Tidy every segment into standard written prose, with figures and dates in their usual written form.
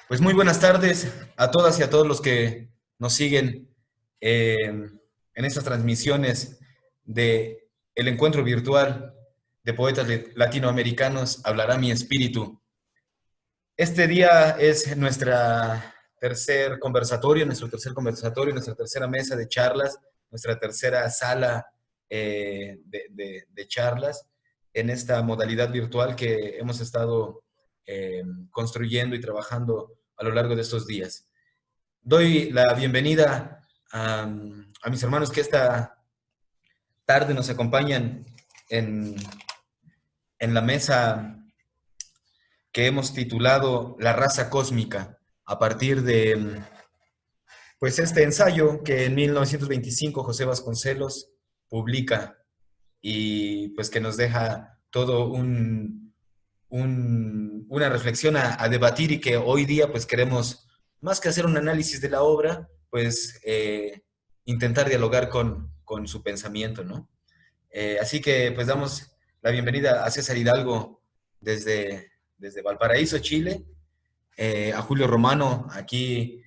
Pues muy buenas tardes a todas y a todos los que nos siguen en estas transmisiones de el encuentro virtual de poetas latinoamericanos. Hablará mi espíritu. Este día es nuestra tercera mesa de charlas, nuestra tercera sala de charlas en esta modalidad virtual que hemos estado construyendo y trabajando a lo largo de estos días. Doy la bienvenida a mis hermanos que esta tarde nos acompañan en, en la mesa que hemos titulado La raza cósmica, a partir de pues este ensayo que en 1925 José Vasconcelos publica y pues que nos deja todo una reflexión a debatir y que hoy día pues queremos, más que hacer un análisis de la obra, pues intentar dialogar con su pensamiento, ¿no? Así que pues damos la bienvenida a César Hidalgo desde Valparaíso, Chile, a Julio Romano, aquí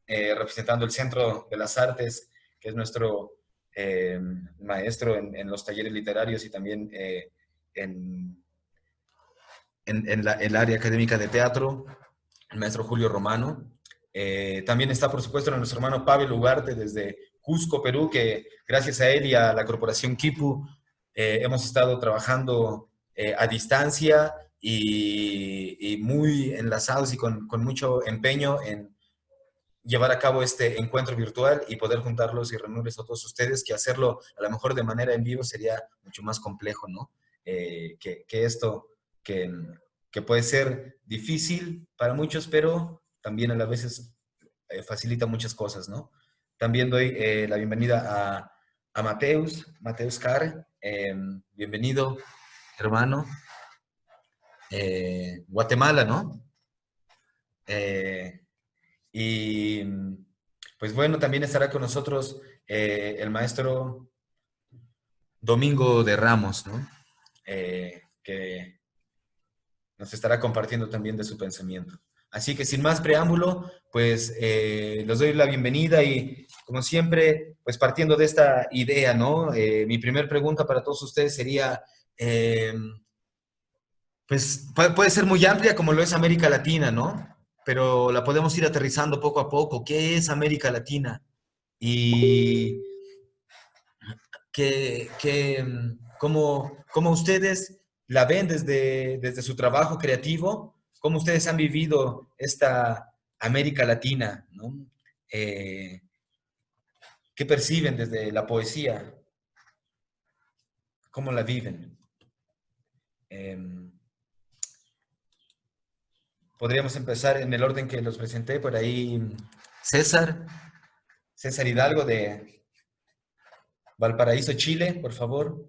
representando el Centro de las Artes, que es nuestro maestro en los talleres literarios y también en, el área académica de teatro, el maestro Julio Romano. También está, por supuesto, nuestro hermano Pavel Ugarte desde Cusco, Perú, que gracias a él y a la corporación Kipu hemos estado trabajando a distancia y muy enlazados y con mucho empeño en llevar a cabo este encuentro virtual y poder juntarlos y reunirles a todos ustedes, que hacerlo a lo mejor de manera en vivo sería mucho más complejo, ¿no? Que esto, que, que puede ser difícil para muchos, pero también a la vez facilita muchas cosas, ¿no? También doy la bienvenida a Mateus Carr. Bienvenido, hermano. Guatemala, ¿no? Eh, y pues bueno, también estará con nosotros el maestro Domingo de Ramos, ¿no? Que nos estará compartiendo también de su pensamiento. Así que sin más preámbulo, pues les doy la bienvenida y como siempre, pues partiendo de esta idea, ¿no? Mi primer pregunta para todos ustedes sería, pues puede ser muy amplia como lo es América Latina, ¿no? Pero la podemos ir aterrizando poco a poco. ¿Qué es América Latina? Y cómo ustedes la ven desde su trabajo creativo, cómo ustedes han vivido esta América Latina, ¿no? Eh, ¿Qué perciben desde la poesía? ¿Cómo la viven? Eh, Podríamos empezar en el orden que los presenté, por ahí César, César Hidalgo de Valparaíso, Chile, por favor.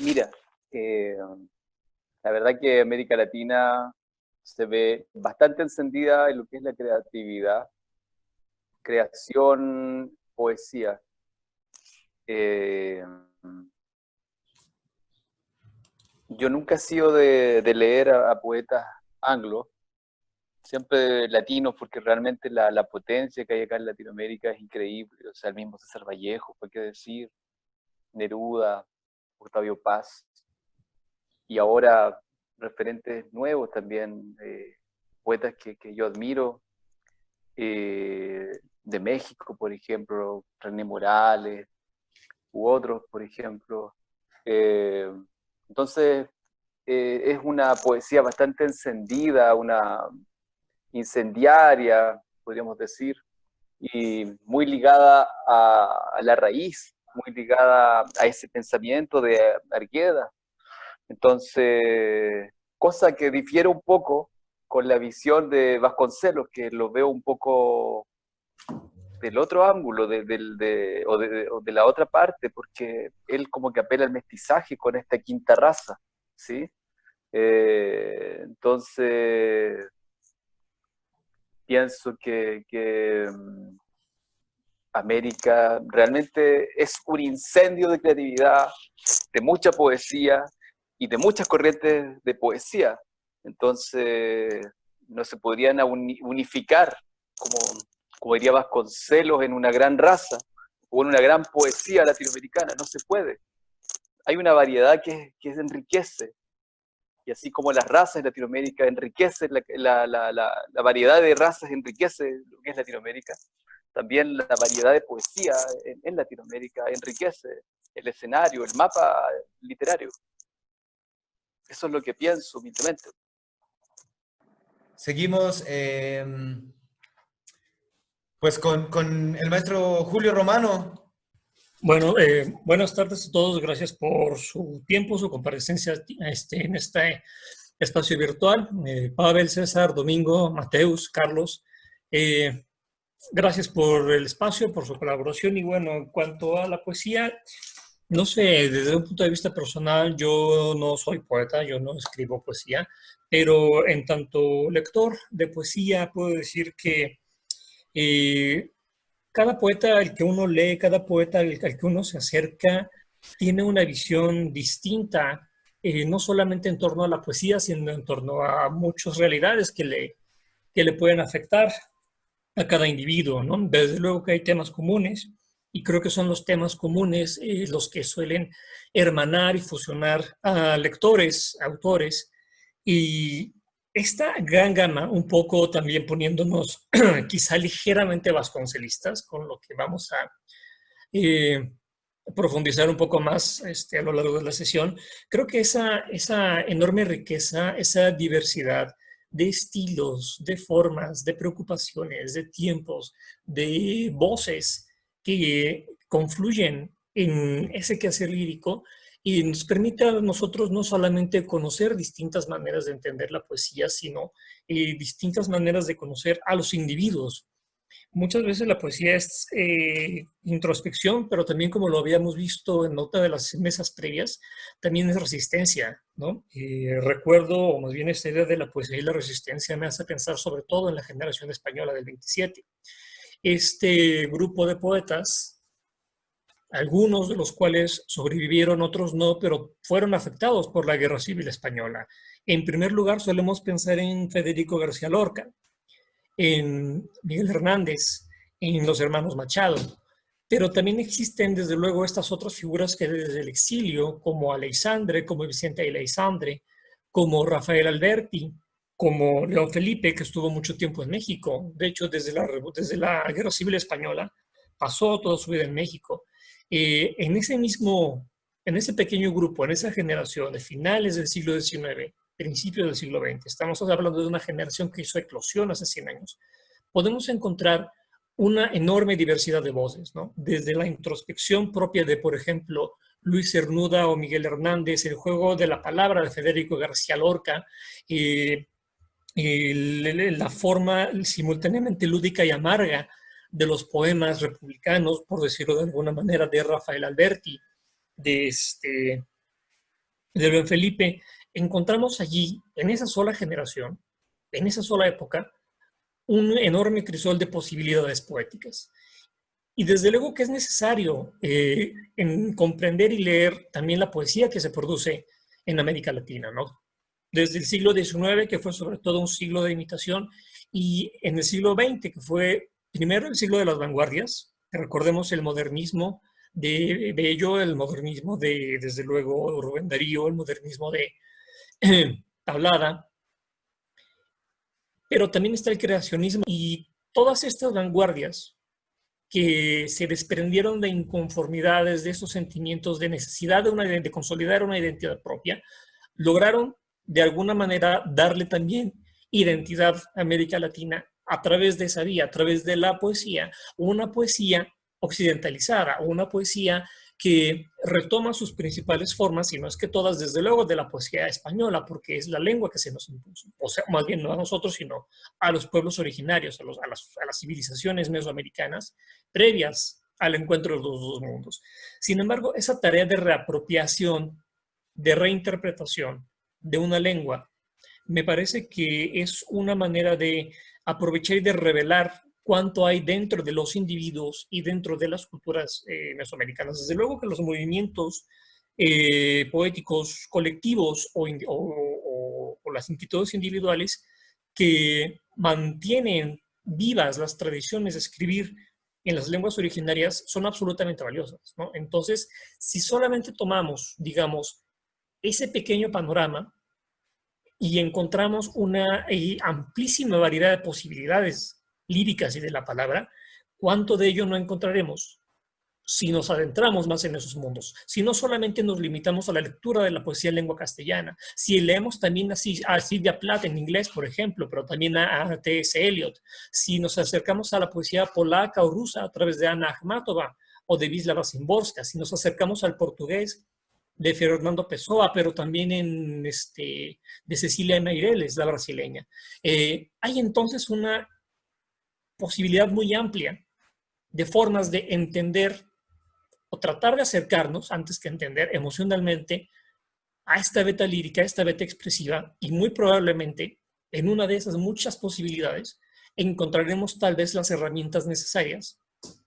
Mira, la verdad que América Latina se ve bastante encendida en lo que es la creatividad, creación, poesía. Yo nunca he sido de leer a poetas anglos, siempre latinos, porque realmente la potencia que hay acá en Latinoamérica es increíble. O sea, el mismo César Vallejo, ¿por qué decir? Neruda, Octavio Paz, y ahora referentes nuevos también, poetas que yo admiro, de México, por ejemplo, René Morales, u otros, por ejemplo. Eh, entonces, es una poesía bastante encendida, una incendiaria, podríamos decir, y muy ligada a la raíz, muy ligada a ese pensamiento de Argueda. Entonces, cosa que difiere un poco con la visión de Vasconcelos, que lo veo un poco del otro ángulo, o de la otra parte, porque él como que apela al mestizaje con esta quinta raza, ¿sí? Entonces, pienso que América realmente es un incendio de creatividad, de mucha poesía y de muchas corrientes de poesía. Entonces, no se podrían unificar, como diría Vasconcelos, en una gran raza o en una gran poesía latinoamericana. No se puede. Hay una variedad que enriquece. Y así como las razas en Latinoamérica enriquecen, la variedad de razas enriquece lo que es Latinoamérica, también la variedad de poesía en Latinoamérica enriquece el escenario, el mapa literario. Eso es lo que pienso humildemente. Seguimos pues con el maestro Julio Romano. Bueno, buenas tardes a todos. Gracias por su tiempo, su comparecencia en este espacio virtual. Pavel, César, Domingo, Mateus, Carlos. Gracias por el espacio, por su colaboración. Y bueno, en cuanto a la poesía, no sé, desde un punto de vista personal, yo no soy poeta, yo no escribo poesía, pero en tanto lector de poesía puedo decir que cada poeta al que uno lee, cada poeta al que uno se acerca, tiene una visión distinta, no solamente en torno a la poesía, sino en torno a muchas realidades que le pueden afectar a cada individuo, ¿no? Desde luego que hay temas comunes, y creo que son los temas comunes los que suelen hermanar y fusionar a lectores, autores, y esta gran gama, un poco también poniéndonos quizá ligeramente vasconcelistas, con lo que vamos a eh, profundizar un poco más a lo largo de la sesión, creo que esa enorme riqueza, esa diversidad de estilos, de formas, de preocupaciones, de tiempos, de voces que confluyen en ese quehacer lírico y nos permite a nosotros no solamente conocer distintas maneras de entender la poesía, sino distintas maneras de conocer a los individuos. Muchas veces la poesía es introspección, pero también como lo habíamos visto en otra de las mesas previas, también es resistencia, ¿no? Recuerdo, o más bien esta idea de la poesía y la resistencia me hace pensar sobre todo en la generación española del 27. Este grupo de poetas, algunos de los cuales sobrevivieron, otros no, pero fueron afectados por la Guerra Civil Española. En primer lugar, solemos pensar en Federico García Lorca, en Miguel Hernández, en los hermanos Machado, pero también existen desde luego estas otras figuras que desde el exilio, como Aleixandre, como Vicente Aleixandre, como Rafael Alberti, como León Felipe, que estuvo mucho tiempo en México. De hecho, desde la Guerra Civil Española pasó toda su vida en México. En ese pequeño grupo, en esa generación de finales del siglo XIX, principios del siglo XX, estamos hablando de una generación que hizo eclosión hace 100 años, podemos encontrar una enorme diversidad de voces, ¿no? Desde la introspección propia de, por ejemplo, Luis Cernuda o Miguel Hernández, el juego de la palabra de Federico García Lorca, la forma simultáneamente lúdica y amarga de los poemas republicanos, por decirlo de alguna manera, de Rafael Alberti, de León Felipe. Encontramos allí, en esa sola generación, en esa sola época, un enorme crisol de posibilidades poéticas. Y desde luego que es necesario en comprender y leer también la poesía que se produce en América Latina, ¿no? Desde el siglo XIX, que fue sobre todo un siglo de imitación, y en el siglo XX, que fue primero el siglo de las vanguardias, recordemos el modernismo de Bello, el modernismo de, desde luego, Rubén Darío, el modernismo de Tablada, pero también está el creacionismo y todas estas vanguardias que se desprendieron de inconformidades, de esos sentimientos de necesidad de consolidar una identidad propia, lograron de alguna manera darle también identidad a América Latina a través de esa vía, a través de la poesía, una poesía occidentalizada, una poesía que retoma sus principales formas, y no es que todas, desde luego, de la poesía española, porque es la lengua que se nos impuso, o sea, más bien no a nosotros, sino a los pueblos originarios, a las civilizaciones mesoamericanas previas al encuentro de los dos mundos. Sin embargo, esa tarea de reapropiación, de reinterpretación de una lengua, me parece que es una manera de aprovechar y de revelar cuánto hay dentro de los individuos y dentro de las culturas mesoamericanas. Desde luego que los movimientos poéticos colectivos o las inquietudes individuales que mantienen vivas las tradiciones de escribir en las lenguas originarias son absolutamente valiosas, ¿no? Entonces, si solamente tomamos, digamos, ese pequeño panorama y encontramos una amplísima variedad de posibilidades líricas y de la palabra, ¿cuánto de ello no encontraremos si nos adentramos más en esos mundos? Si no solamente nos limitamos a la lectura de la poesía en lengua castellana, si leemos también a Sylvia Plath en inglés, por ejemplo, pero también a T.S. Eliot, si nos acercamos a la poesía polaca o rusa a través de Anna Akhmatova o de Wisława Szymborska, si nos acercamos al portugués de Fernando Pessoa, pero también de Cecilia Meireles, la brasileña. Hay entonces una posibilidad muy amplia de formas de entender o tratar de acercarnos, antes que entender emocionalmente, a esta beta lírica, a esta beta expresiva, y muy probablemente en una de esas muchas posibilidades encontraremos tal vez las herramientas necesarias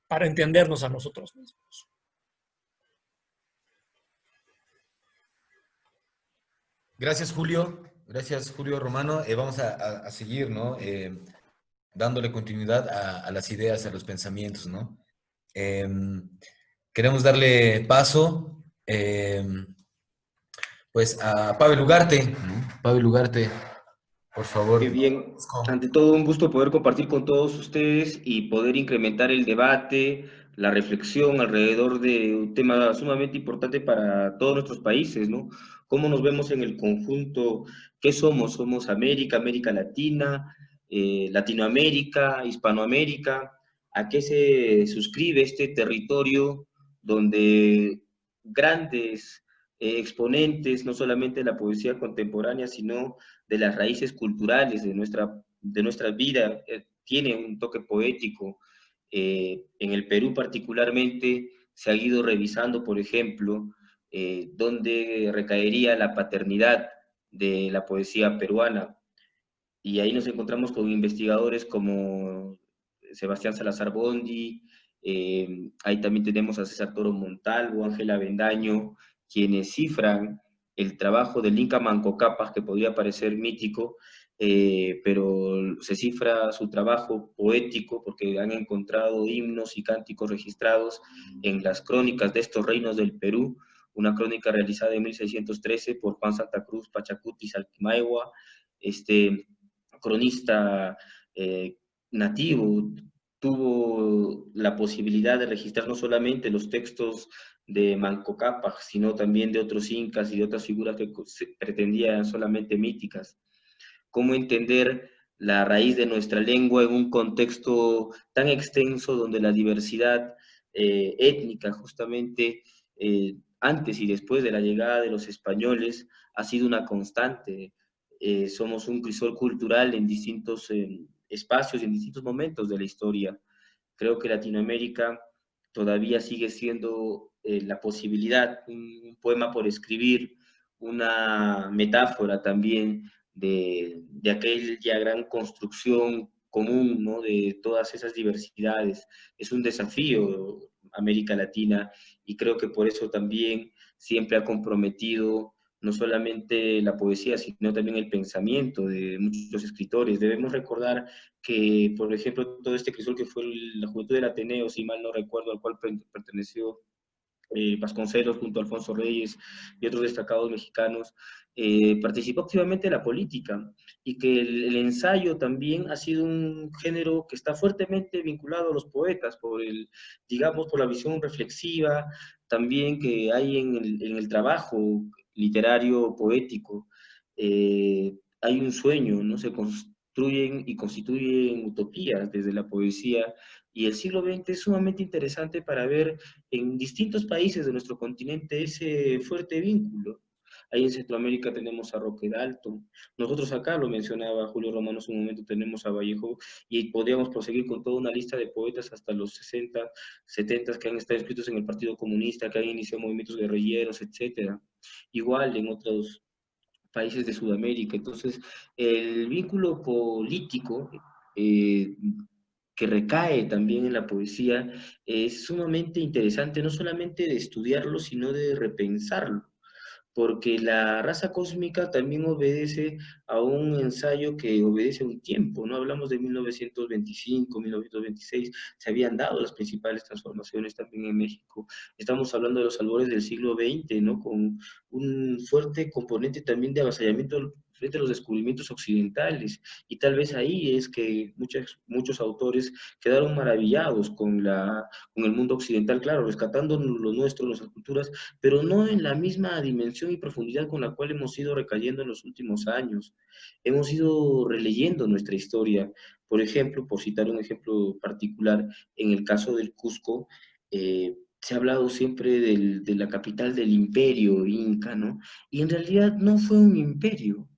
para entendernos a nosotros mismos. Gracias, Julio. Gracias, Julio Romano. Vamos a seguir, ¿no? Dándole continuidad a las ideas, a los pensamientos, ¿no? Queremos darle paso, pues, a Pavel Ugarte, ¿no? Pavel Ugarte, por favor. Qué bien. Ante todo, un gusto poder compartir con todos ustedes y poder incrementar el debate, la reflexión alrededor de un tema sumamente importante para todos nuestros países, ¿no? ¿Cómo nos vemos en el conjunto? ¿Qué somos? ¿Somos América, América Latina, Latinoamérica, Hispanoamérica? ¿A qué se suscribe este territorio donde grandes exponentes, no solamente de la poesía contemporánea, sino de las raíces culturales de nuestra vida, tiene un toque poético? En el Perú particularmente se ha ido revisando, por ejemplo, dónde recaería la paternidad de la poesía peruana. Y ahí nos encontramos con investigadores como Sebastián Salazar Bondi, ahí también tenemos a César Toro Montalvo, Ángela Bendaño, quienes cifran el trabajo del Inca Manco Cápac, que podría parecer mítico, pero se cifra su trabajo poético porque han encontrado himnos y cánticos registrados en las crónicas de estos reinos del Perú, una crónica realizada en 1613 por Juan Santa Cruz Pachacuti Salquimaegua, cronista nativo, tuvo la posibilidad de registrar no solamente los textos de Manco Cápac, sino también de otros incas y de otras figuras que pretendían solamente míticas. ¿Cómo entender la raíz de nuestra lengua en un contexto tan extenso donde la diversidad étnica, justamente antes y después de la llegada de los españoles, ha sido una constante? Somos un crisol cultural en distintos espacios y en distintos momentos de la historia. Creo que Latinoamérica todavía sigue siendo la posibilidad, un poema por escribir, una metáfora también de aquella gran construcción común, ¿no? De todas esas diversidades. Es un desafío América Latina y creo que por eso también siempre ha comprometido no solamente la poesía, sino también el pensamiento de muchos escritores. Debemos recordar que, por ejemplo, todo este crisol que fue la Juventud del Ateneo, si mal no recuerdo, al cual perteneció Vasconcelos junto a Alfonso Reyes y otros destacados mexicanos, participó activamente en la política y que el ensayo también ha sido un género que está fuertemente vinculado a los poetas digamos, por la visión reflexiva también que hay en el trabajo literario, poético. Hay un sueño, ¿no? Se construyen y constituyen utopías desde la poesía, y el siglo XX es sumamente interesante para ver en distintos países de nuestro continente ese fuerte vínculo. Ahí en Centroamérica tenemos a Roque Dalton, nosotros acá, lo mencionaba Julio Romano en un momento, tenemos a Vallejo, y podríamos proseguir con toda una lista de poetas hasta los 60, 70 que han estado inscritos en el Partido Comunista, que han iniciado movimientos guerrilleros, etc. Igual en otros países de Sudamérica. Entonces, el vínculo político que recae también en la poesía es sumamente interesante, no solamente de estudiarlo, sino de repensarlo, porque la raza cósmica también obedece a un ensayo que obedece a un tiempo, ¿no? Hablamos de 1925, 1926, se habían dado las principales transformaciones también en México. Estamos hablando de los albores del siglo XX, ¿no? Con un fuerte componente también de avasallamiento frente a los descubrimientos occidentales, y tal vez ahí es que muchos autores quedaron maravillados con el mundo occidental, claro, rescatando lo nuestro, nuestras culturas, pero no en la misma dimensión y profundidad con la cual hemos ido recayendo en los últimos años. Hemos ido releyendo nuestra historia. Por ejemplo, por citar un ejemplo particular, en el caso del Cusco, se ha hablado siempre de la capital del imperio inca, ¿no? Y en realidad no fue un imperio.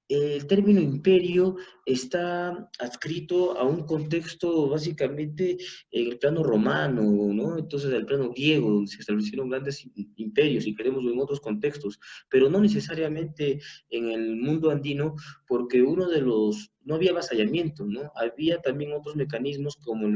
El término imperio está adscrito a un contexto básicamente en el plano romano, ¿no? Entonces, el plano griego, donde se establecieron grandes imperios, si queremos, en otros contextos, pero no necesariamente en el mundo andino, porque no había avasallamiento, ¿no? Había también otros mecanismos como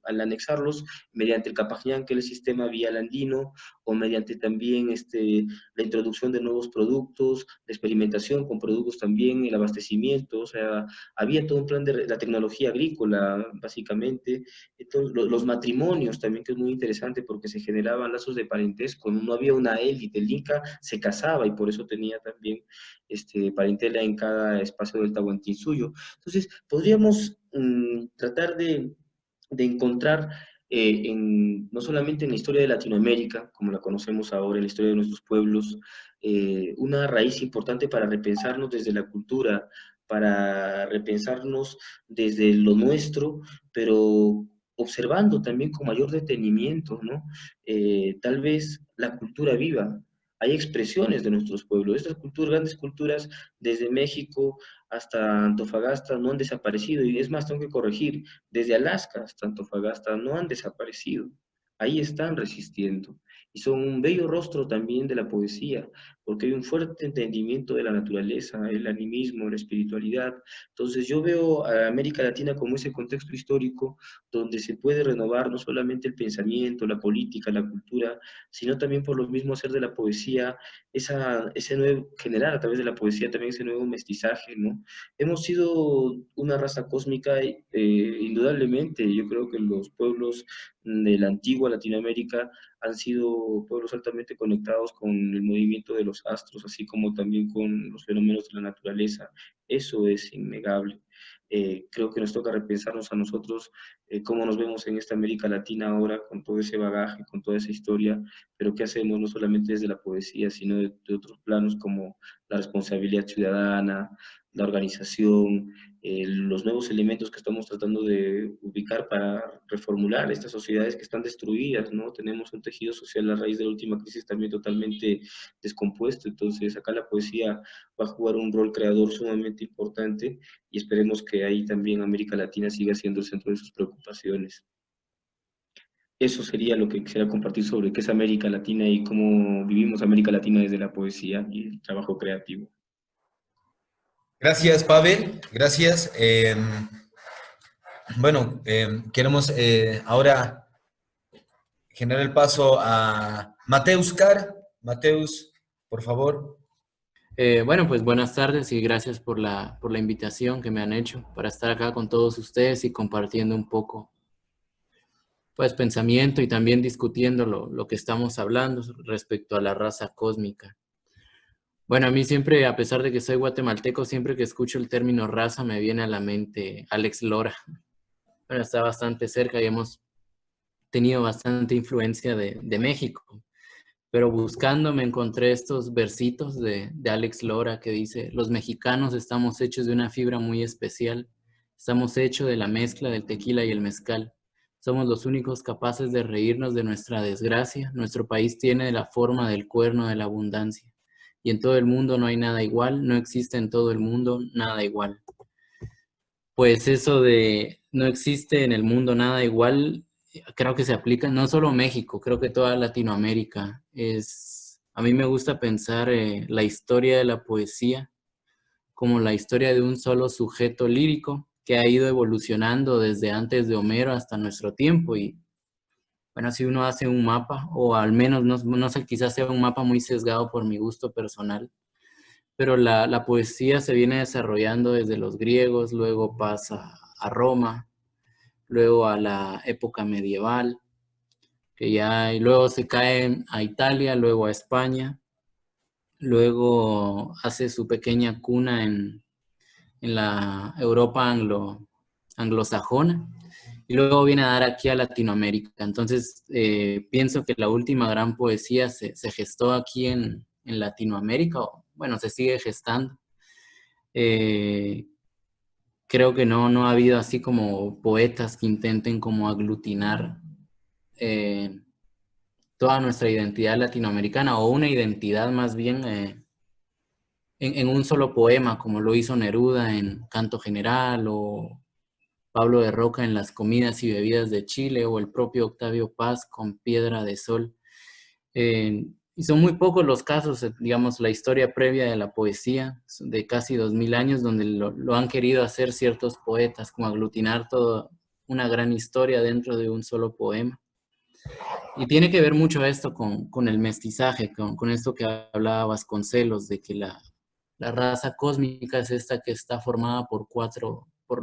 al anexarlos mediante el Capajñán, que es el sistema vial andino, o mediante también la introducción de nuevos productos, la experimentación con productos también, el abastecimiento, o sea, había todo un plan de la tecnología agrícola, básicamente. Entonces, los matrimonios también, que es muy interesante porque se generaban lazos de parentesco, no había una élite, el Inca se casaba y por eso tenía también parentela en cada espacio del Tahuantinsuyo. Entonces, podríamos tratar de encontrar no solamente en la historia de Latinoamérica, como la conocemos ahora, en la historia de nuestros pueblos, una raíz importante para repensarnos desde la cultura, para repensarnos desde lo nuestro, pero observando también con mayor detenimiento, ¿no? Tal vez la cultura viva. Hay expresiones de nuestros pueblos. Estas culturas, grandes culturas, desde México hasta Antofagasta, no han desaparecido. Y es más, tengo que corregir, desde Alaska hasta Antofagasta no han desaparecido. Ahí están resistiendo. Y son un bello rostro también de la poesía, porque hay un fuerte entendimiento de la naturaleza, el animismo, la espiritualidad. Entonces yo veo a América Latina como ese contexto histórico donde se puede renovar no solamente el pensamiento, la política, la cultura, sino también por lo mismo hacer de la poesía ese nuevo, generar a través de la poesía también ese nuevo mestizaje, ¿no? Hemos sido una raza cósmica, indudablemente. Yo creo que los pueblos de la antigua Latinoamérica han sido pueblos altamente conectados con el movimiento de los astros, así como también con los fenómenos de la naturaleza. Eso es innegable. Creo que nos toca repensarnos a nosotros cómo nos vemos en esta América Latina ahora, con todo ese bagaje, con toda esa historia, pero qué hacemos no solamente desde la poesía, sino de otros planos como la responsabilidad ciudadana, la organización, los nuevos elementos que estamos tratando de ubicar para reformular estas sociedades que están destruidas, ¿no? Tenemos un tejido social a raíz de la última crisis también totalmente descompuesto, entonces acá la poesía va a jugar un rol creador sumamente importante y esperemos que ahí también América Latina siga siendo el centro de sus preocupaciones. Eso sería lo que quisiera compartir sobre qué es América Latina y cómo vivimos América Latina desde la poesía y el trabajo creativo. Gracias, Pavel. Gracias. Bueno, queremos ahora generar el paso a Mateus Car. Mateus, por favor. Bueno, pues buenas tardes y gracias por la invitación que me han hecho para estar acá con todos ustedes y compartiendo un poco, pues, pensamiento y también discutiendo lo que estamos hablando respecto a la raza cósmica. Bueno, a mí siempre, a pesar de que soy guatemalteco, siempre que escucho el término raza me viene a la mente Alex Lora. Bueno, está bastante cerca y hemos tenido bastante influencia de México. Pero buscando me encontré estos versitos de Alex Lora que dice: los mexicanos estamos hechos de una fibra muy especial. Estamos hechos de la mezcla del tequila y el mezcal. Somos los únicos capaces de reírnos de nuestra desgracia. Nuestro país tiene la forma del cuerno de la abundancia. Y en todo el mundo no hay nada igual, no existe en todo el mundo nada igual. Pues eso de no existe en el mundo nada igual, creo que se aplica no solo México, creo que toda Latinoamérica. A mí me gusta pensar la historia de la poesía como la historia de un solo sujeto lírico que ha ido evolucionando desde antes de Homero hasta nuestro tiempo y bueno, si uno hace un mapa, o al menos, no sé, quizás sea un mapa muy sesgado por mi gusto personal, pero la poesía se viene desarrollando desde los griegos, luego pasa a Roma, luego a la época medieval, y luego se cae a Italia, luego a España, luego hace su pequeña cuna en la Europa anglosajona, y luego viene a dar aquí a Latinoamérica. Entonces, pienso que la última gran poesía se gestó aquí en Latinoamérica, o bueno, se sigue gestando. Creo que no ha habido así como poetas que intenten como aglutinar eh, toda nuestra identidad latinoamericana, o una identidad más bien en un solo poema, como lo hizo Neruda en Canto General, o Pablo de Roca en Las comidas y bebidas de Chile, o el propio Octavio Paz con Piedra de Sol. Y son muy pocos los casos, digamos, la historia previa de la poesía, de casi 2000 años, donde lo han querido hacer ciertos poetas, como aglutinar toda una gran historia dentro de un solo poema. Y tiene que ver mucho esto con el mestizaje, con esto que hablaba Vasconcelos, de que la raza cósmica es esta que está formada por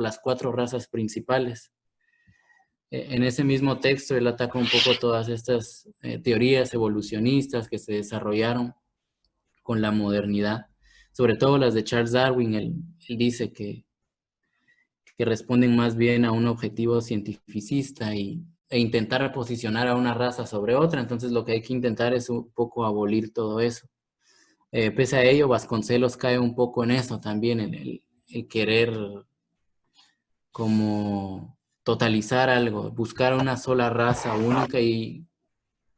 las 4 razas principales. En ese mismo texto él ataca un poco todas estas teorías evolucionistas que se desarrollaron con la modernidad, sobre todo las de Charles Darwin. Él dice que responden más bien a un objetivo cientificista e intentar posicionar a una raza sobre otra. Entonces lo que hay que intentar es un poco abolir todo eso. Pese a ello, Vasconcelos cae un poco en eso también, en el querer como totalizar algo, buscar una sola raza única, y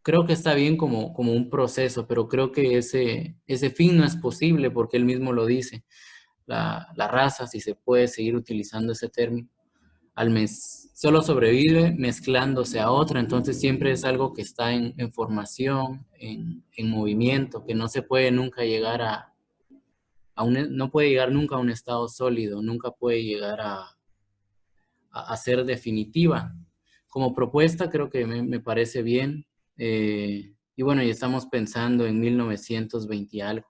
creo que está bien como un proceso, pero creo que ese fin no es posible, porque él mismo lo dice. La raza, si se puede seguir utilizando ese término, solo sobrevive mezclándose a otra, entonces siempre es algo que está en formación, en movimiento, que no se puede nunca llegar no puede llegar nunca a un estado sólido, nunca puede llegar a ser definitiva. Como propuesta creo que me parece bien, y bueno, y estamos pensando en 1920 y algo,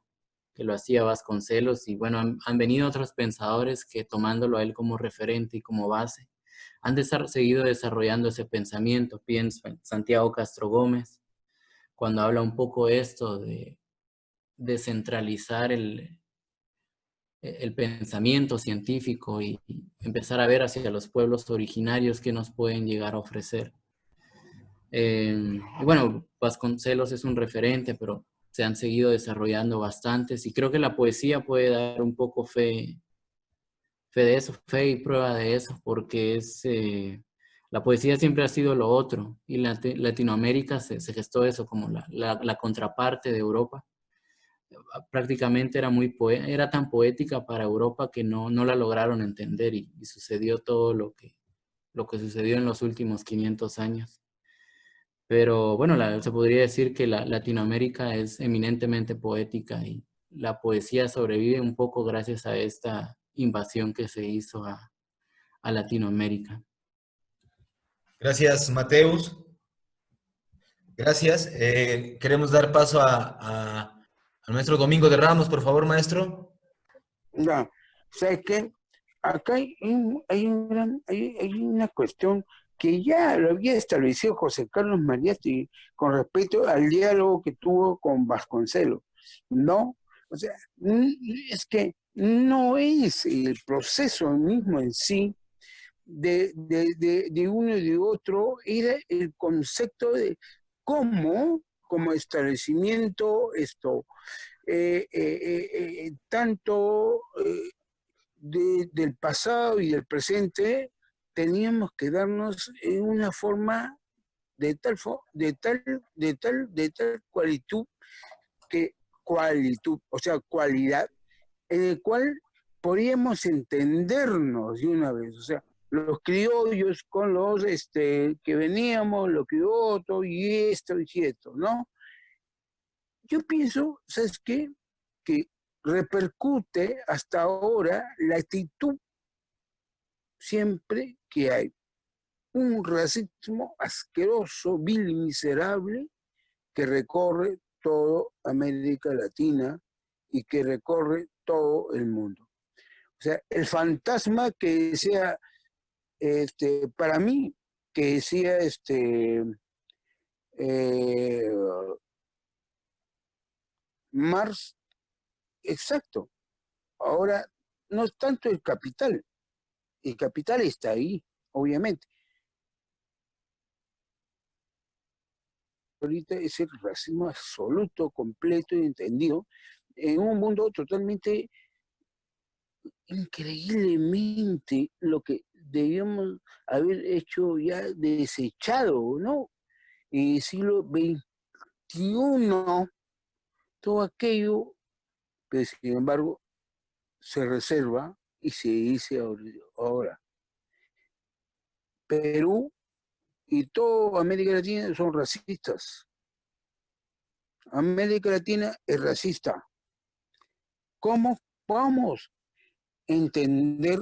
que lo hacía Vasconcelos, y bueno, han venido otros pensadores que, tomándolo a él como referente y como base, han seguido desarrollando ese pensamiento. Pienso en Santiago Castro Gómez, cuando habla un poco esto de descentralizar el pensamiento científico y empezar a ver hacia los pueblos originarios que nos pueden llegar a ofrecer. Y bueno, Vasconcelos es un referente, pero se han seguido desarrollando bastantes, y creo que la poesía puede dar un poco fe de eso, fe y prueba de eso, porque la poesía siempre ha sido lo otro, y Latinoamérica se gestó eso como la contraparte de Europa. Prácticamente era tan poética para Europa que no la lograron entender, y sucedió todo lo que sucedió en los últimos 500 años. Pero bueno, se podría decir que Latinoamérica es eminentemente poética, y la poesía sobrevive un poco gracias a esta invasión que se hizo a Latinoamérica. Gracias, Mateus. Gracias. Queremos dar paso a nuestro Domingo de Ramos, por favor, maestro. Ya, ¿sabes qué? Acá hay una cuestión que ya lo había establecido José Carlos Mariátegui con respecto al diálogo que tuvo con Vasconcelos, ¿no? O sea, es que no es el proceso mismo en sí de uno y de otro, era el concepto de cómo, como establecimiento, tanto del pasado y del presente, teníamos que darnos en una forma de tal cualitud, o sea, cualidad, en el cual podríamos entendernos de una vez, o sea, los criollos con los que veníamos, los criollos y esto, ¿no? Yo pienso, ¿sabes qué? Que repercute hasta ahora la actitud siempre que hay un racismo asqueroso, vil y miserable que recorre toda América Latina y que recorre todo el mundo. O sea, el fantasma que decía, para mí, que decía Marx, exacto. Ahora, no es tanto el capital está ahí, obviamente. Ahorita es el racismo absoluto, completo y entendido, en un mundo totalmente, increíblemente, lo que debíamos haber hecho ya desechado, ¿no? En el siglo XXI, todo aquello, pero sin embargo, se reserva y se dice ahora. Perú y toda América Latina son racistas. América Latina es racista. ¿Cómo vamos a entender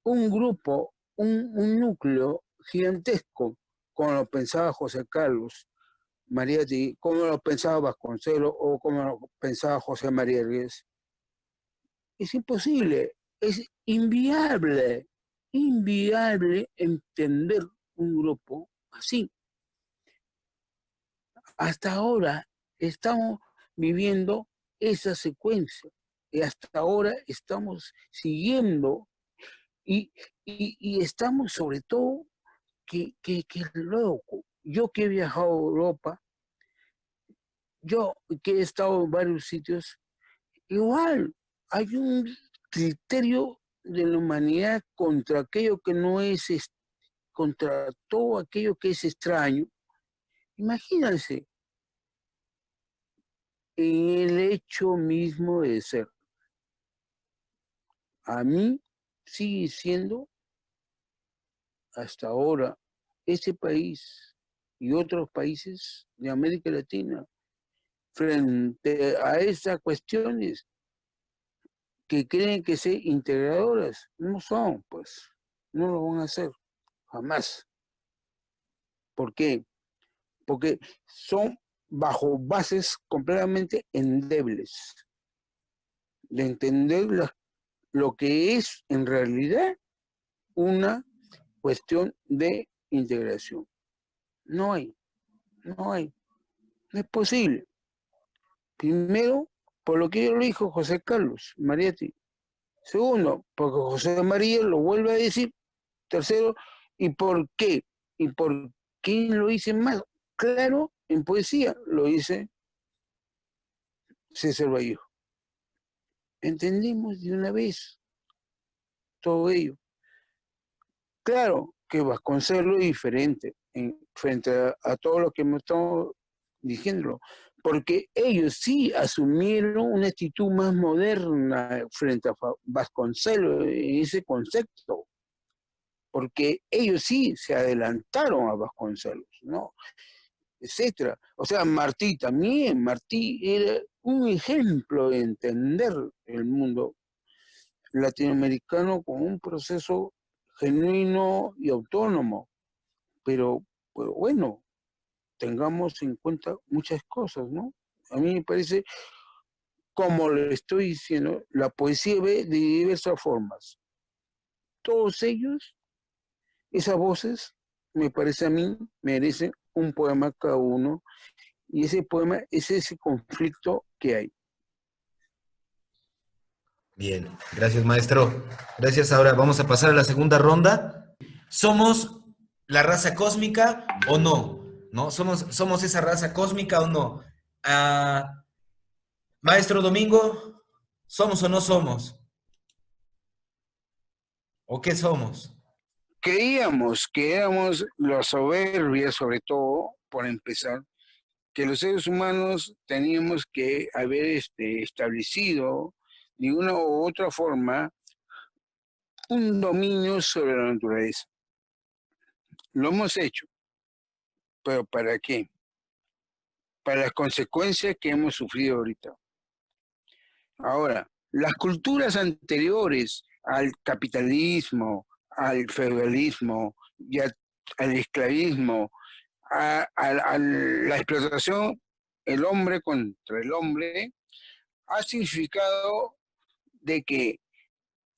un grupo, un núcleo gigantesco, como lo pensaba José Carlos Mariátegui, como lo pensaba Vasconcelos o como lo pensaba José María Ríos? Es imposible, es inviable entender un grupo así. Hasta ahora estamos viviendo esa secuencia y hasta ahora estamos siguiendo y estamos sobre todo que loco. Yo que he viajado a Europa, yo que he estado en varios sitios, igual hay un criterio de la humanidad contra aquello que no es, contra todo aquello que es extraño. Imagínense, en el hecho mismo de ser. A mí sigue siendo, hasta ahora, ese país y otros países de América Latina, frente a esas cuestiones que creen que ser integradoras, no son, pues, no lo van a hacer, jamás. ¿Por qué? Porque son bajo bases completamente endebles de entender lo que es en realidad una cuestión de integración. No hay, no es posible. Primero, por lo que yo lo dijo José Carlos Mariátegui. Segundo, porque José María lo vuelve a decir. Tercero, ¿y por qué? ¿Y por qué lo dice más claro en poesía? Lo dice César Vallejo. Entendimos de una vez todo ello. Claro que Vasconcelos es diferente frente a todo lo que me estamos diciendo, porque ellos sí asumieron una actitud más moderna frente a Vasconcelos en ese concepto, porque ellos sí se adelantaron a Vasconcelos, ¿no? Etcétera. O sea, Martí también, Martí era un ejemplo de entender el mundo latinoamericano con un proceso genuino y autónomo, pero bueno, tengamos en cuenta muchas cosas, ¿no? A mí me parece, como le estoy diciendo, la poesía ve de diversas formas. Todos ellos, esas voces, me parece a mí, merecen un poema cada uno, y ese poema es ese conflicto que hay. Bien, gracias maestro. Gracias. Ahora vamos a pasar a la segunda ronda. ¿Somos la raza cósmica o no? ¿No? ¿Somos esa raza cósmica o no? Maestro Domingo, ¿somos o no somos? ¿O qué somos? Creíamos que éramos la soberbia, sobre todo, por empezar, que los seres humanos teníamos que haber establecido de una u otra forma un dominio sobre la naturaleza. Lo hemos hecho, pero ¿para qué? Para las consecuencias que hemos sufrido ahorita. Ahora, las culturas anteriores al capitalismo, al feudalismo y a al esclavismo, a la explotación, el hombre contra el hombre, ha significado de que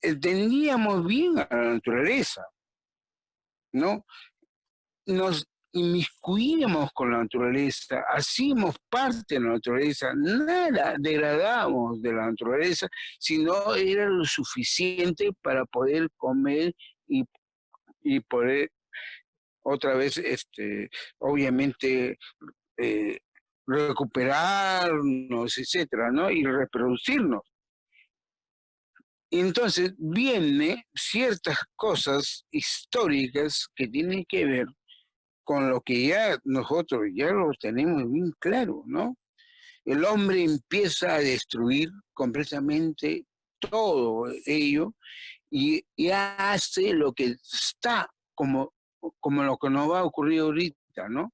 entendíamos bien a la naturaleza, ¿no? Nos inmiscuíamos con la naturaleza, hacíamos parte de la naturaleza, nada degradamos de la naturaleza, sino era lo suficiente para poder comer y, y poder otra vez, obviamente, eh, recuperarnos, etcétera, ¿no? Y reproducirnos. Y entonces vienen ciertas cosas históricas que tienen que ver con lo que ya nosotros ya lo tenemos bien claro, ¿no? El hombre empieza a destruir completamente todo ello y hace lo que está como lo que nos va a ocurrir ahorita, ¿no?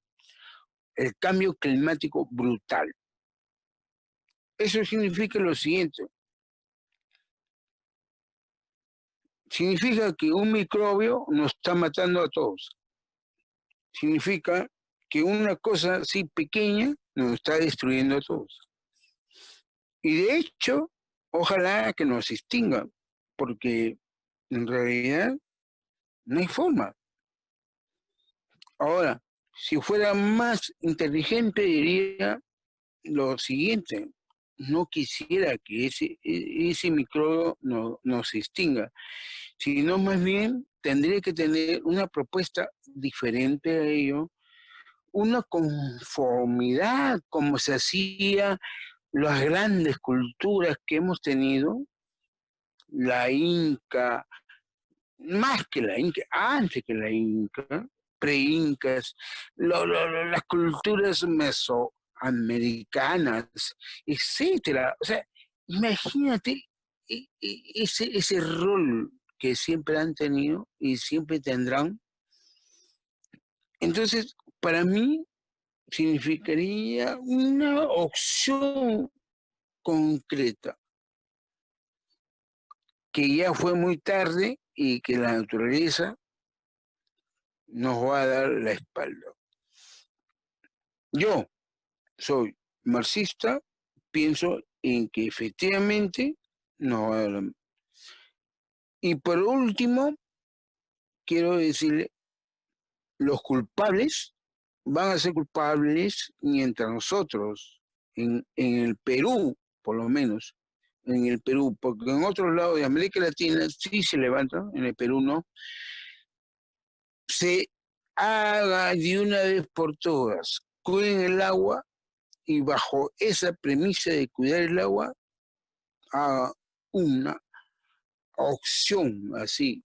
El cambio climático brutal. Eso significa lo siguiente. Significa que un microbio nos está matando a todos. Significa que una cosa así pequeña nos está destruyendo a todos. Y de hecho, ojalá que nos extinga, porque en realidad no hay forma. Ahora, si fuera más inteligente, diría lo siguiente: no quisiera que ese microbio nos extinga, sino más bien tendría que tener una propuesta diferente a ello, una conformidad como se hacía las grandes culturas que hemos tenido, la Inca, más que la Inca, antes que la Inca, pre-Incas, las culturas mesoamericanas, etcétera. O sea, imagínate ese rol que siempre han tenido y siempre tendrán. Entonces, para mí significaría una opción concreta, que ya fue muy tarde y que la naturaleza nos va a dar la espalda. Yo soy marxista, pienso en que efectivamente nos va a dar. Y por último, quiero decirle, los culpables van a ser culpables mientras nosotros, en el Perú, por lo menos, en el Perú, porque en otros lados de América Latina sí se levantan, en el Perú no, se haga de una vez por todas, cuiden el agua y bajo esa premisa de cuidar el agua, haga una opción así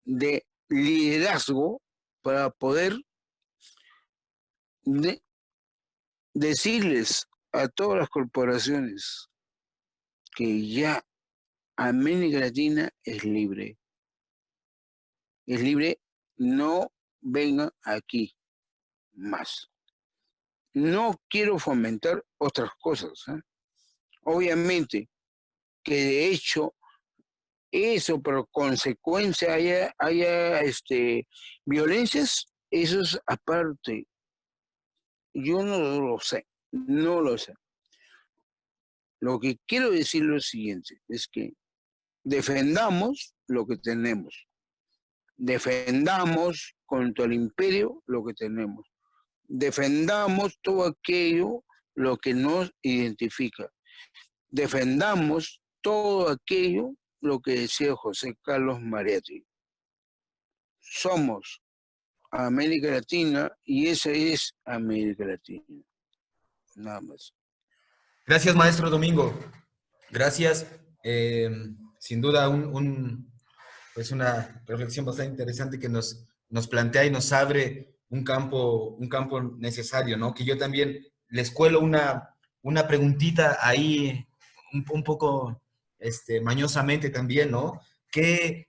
de liderazgo para poder decirles a todas las corporaciones que ya América Latina es libre. Es libre, no vengan aquí más. No quiero fomentar otras cosas, ¿eh? Obviamente que de hecho eso por consecuencia haya violencias, eso es aparte. Yo no lo sé, no lo sé. Lo que quiero decir es lo siguiente, es que defendamos lo que tenemos. Defendamos contra el imperio lo que tenemos. Defendamos todo aquello lo que nos identifica. Defendamos todo aquello lo que decía José Carlos Mariátegui. Somos América Latina y esa es América Latina. Nada más. Gracias, maestro Domingo. Gracias. Sin duda, pues una reflexión bastante interesante que nos plantea y nos abre un campo necesario, ¿no? Que yo también les cuelo una preguntita ahí un poco mañosamente también, ¿no? ¿Qué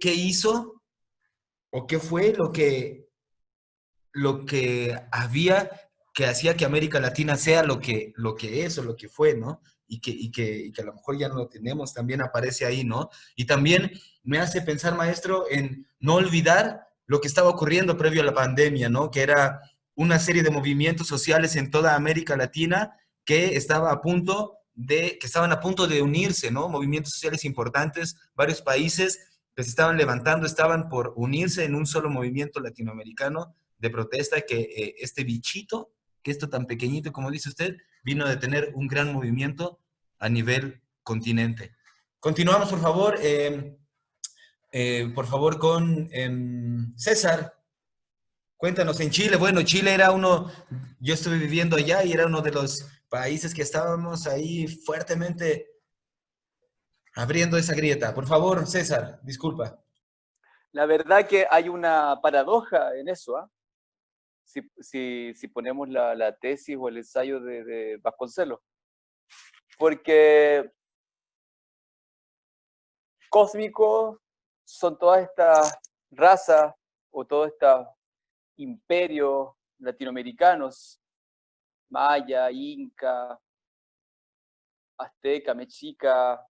hizo o qué fue lo que hacía que América Latina sea lo que es o lo que fue, ¿no? Y que a lo mejor ya no lo tenemos, también aparece ahí, ¿no? Y también me hace pensar, maestro, en no olvidar lo que estaba ocurriendo previo a la pandemia, ¿no? Que era una serie de movimientos sociales en toda América Latina que estaban a punto de unirse, ¿no? Movimientos sociales importantes, varios países que se estaban levantando, estaban por unirse en un solo movimiento latinoamericano de protesta, que este bichito, que esto tan pequeñito como dice usted, vino a tener un gran movimiento a nivel continente. Continuamos, por favor, con César. Cuéntanos, en Chile, bueno, Chile era yo estuve viviendo allá y era uno de los países que estábamos ahí fuertemente abriendo esa grieta. Por favor, César, disculpa. La verdad que hay una paradoja en eso, ¿ah? Si ponemos la tesis o el ensayo de Vasconcelos. Porque cósmicos son todas estas razas o todos estos imperios latinoamericanos, maya, inca, azteca, mexica,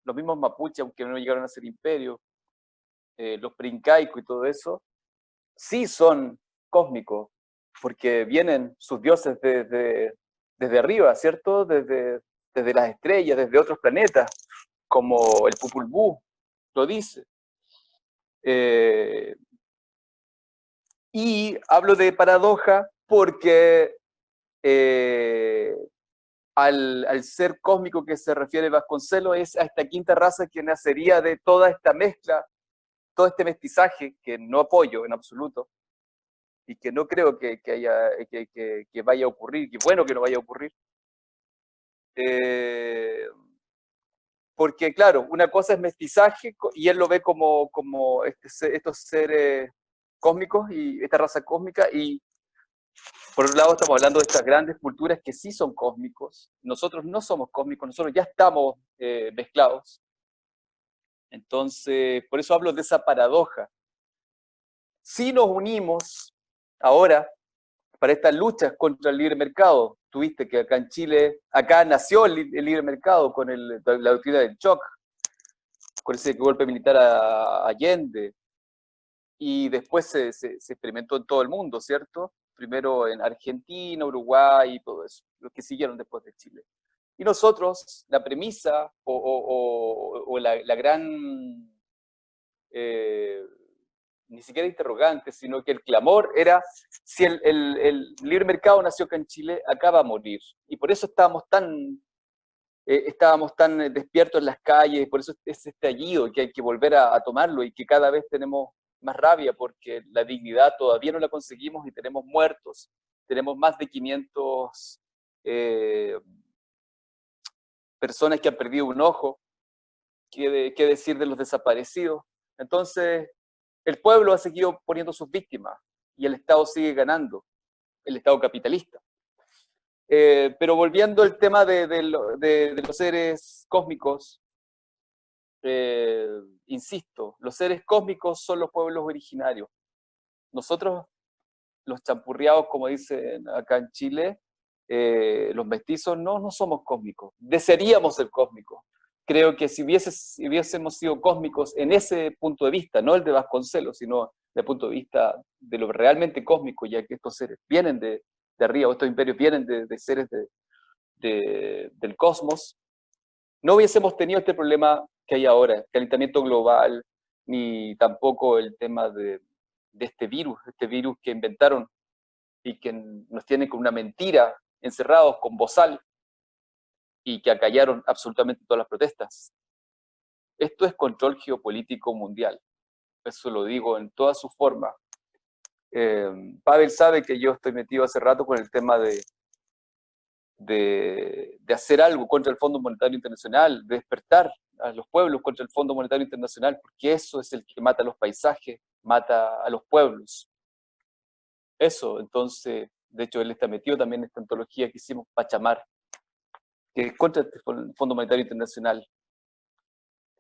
los mismos mapuches, aunque no llegaron a ser imperios, los preincaicos y todo eso, sí son cósmicos, porque vienen sus dioses desde arriba, ¿cierto? Desde las estrellas, desde otros planetas, como el Popol Vuh lo dice. Y hablo de paradoja porque al ser cósmico que se refiere Vasconcelos es a esta quinta raza que nacería de toda esta mezcla, todo este mestizaje que no apoyo en absoluto y que no creo que vaya a ocurrir, que bueno que no vaya a ocurrir. Porque claro, una cosa es mestizaje y él lo ve como estos seres cósmicos y esta raza cósmica, y por un lado estamos hablando de estas grandes culturas que sí son cósmicos. Nosotros no somos cósmicos, nosotros ya estamos mezclados. Entonces, por eso hablo de esa paradoja. Si nos unimos ahora para estas luchas contra el libre mercado, tuviste que acá en Chile, acá nació el libre mercado con la doctrina del shock, con ese golpe militar a Allende, y después se experimentó en todo el mundo, ¿cierto? Primero en Argentina, Uruguay y todo eso, los que siguieron después de Chile. Y nosotros, la premisa o la gran, ni siquiera interrogante, sino que el clamor era, si el libre mercado nació acá en Chile, acá va a morir. Y por eso estábamos tan despiertos en las calles, por eso es estallido que hay que volver a tomarlo, y que cada vez tenemos más rabia porque la dignidad todavía no la conseguimos y tenemos muertos, tenemos más de 500 personas que han perdido un ojo, qué decir de los desaparecidos. Entonces, el pueblo ha seguido poniendo sus víctimas y el Estado sigue ganando, el Estado capitalista. Pero volviendo al tema de los seres cósmicos, insisto, los seres cósmicos son los pueblos originarios. Nosotros, los champurriados, como dicen acá en Chile, los mestizos, no somos cósmicos. Desearíamos ser cósmicos. Creo que si hubiésemos sido cósmicos en ese punto de vista, no el de Vasconcelos, sino desde el punto de vista de lo realmente cósmico, ya que estos seres vienen de arriba, o estos imperios vienen de seres del cosmos, no hubiésemos tenido este problema que hay ahora, calentamiento global, ni tampoco el tema de este virus que inventaron y que nos tiene con una mentira, encerrados con bozal, y que acallaron absolutamente todas las protestas. Esto es control geopolítico mundial, eso lo digo en toda su forma. Pavel sabe que yo estoy metido hace rato con el tema de hacer algo contra el Fondo Monetario Internacional, de despertar a los pueblos contra el Fondo Monetario Internacional, porque eso es el que mata a los paisajes, mata a los pueblos. Eso, entonces, de hecho, él está metido también en esta antología que hicimos, Pachamar, que es contra el Fondo Monetario Internacional.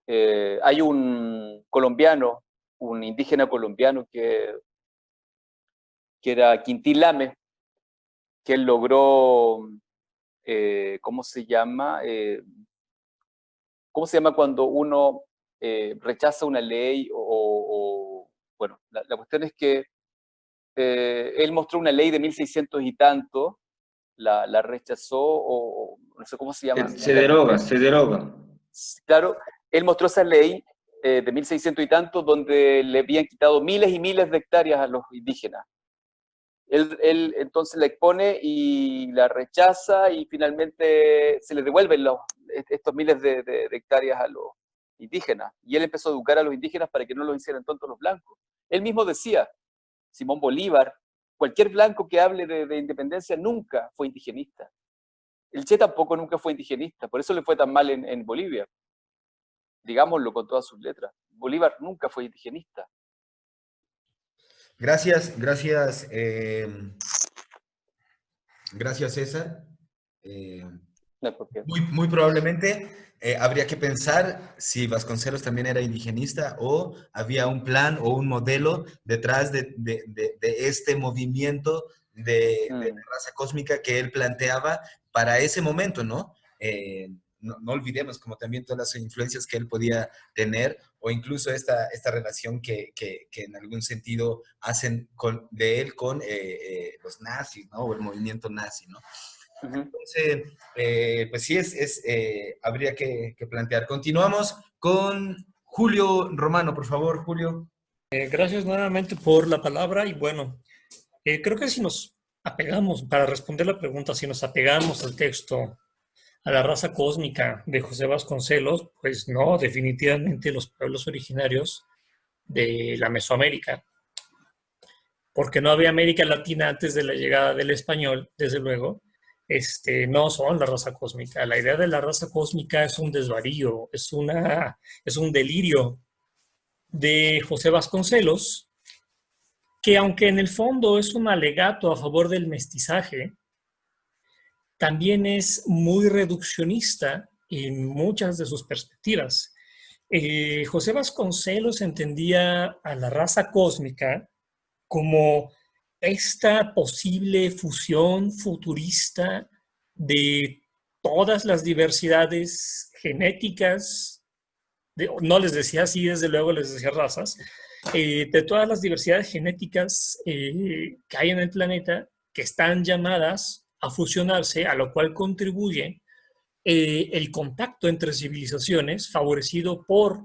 Hay un colombiano, un indígena colombiano que era Quintín Lame, que él logró, ¿cómo se llama? ¿Cómo se llama cuando uno rechaza una ley o Bueno, la cuestión es que él mostró una ley de 1600 y tanto, la rechazó, o no sé cómo se llama. Se deroga, se deroga. Claro, él mostró esa ley de 1600 y tanto, donde le habían quitado miles y miles de hectáreas a los indígenas. Él entonces la expone y la rechaza, y finalmente se le devuelven estos miles de hectáreas a los indígenas. Y él empezó a educar a los indígenas para que no los hicieran tontos los blancos. Él mismo decía, Simón Bolívar, cualquier blanco que hable de independencia nunca fue indigenista. El Che tampoco nunca fue indigenista, por eso le fue tan mal en Bolivia. Digámoslo con todas sus letras. Bolívar nunca fue indigenista. Gracias, César. No, porque... Muy probablemente habría que pensar si Vasconcelos también era indigenista o había un plan o un modelo detrás de este movimiento de raza cósmica que él planteaba para ese momento, ¿no? No olvidemos como también todas las influencias que él podía tener, o incluso esta relación que en algún sentido hacen de él con los nazis, ¿no? O el movimiento nazi, ¿no? Entonces, pues sí, habría que plantear. Continuamos con Julio Romano, por favor, Julio. Gracias nuevamente por la palabra y bueno, creo que si nos apegamos, para responder la pregunta, si nos apegamos al texto, a la raza cósmica de José Vasconcelos, pues no, definitivamente los pueblos originarios de la Mesoamérica, porque no había América Latina antes de la llegada del español, desde luego, no son la raza cósmica. La idea de la raza cósmica es un desvarío, es un delirio de José Vasconcelos, que aunque en el fondo es un alegato a favor del mestizaje, también es muy reduccionista en muchas de sus perspectivas. José Vasconcelos entendía a la raza cósmica como esta posible fusión futurista de todas las diversidades genéticas, no les decía así, desde luego les decía razas, de todas las diversidades genéticas que hay en el planeta, que están llamadas a fusionarse, a lo cual contribuye el contacto entre civilizaciones favorecido por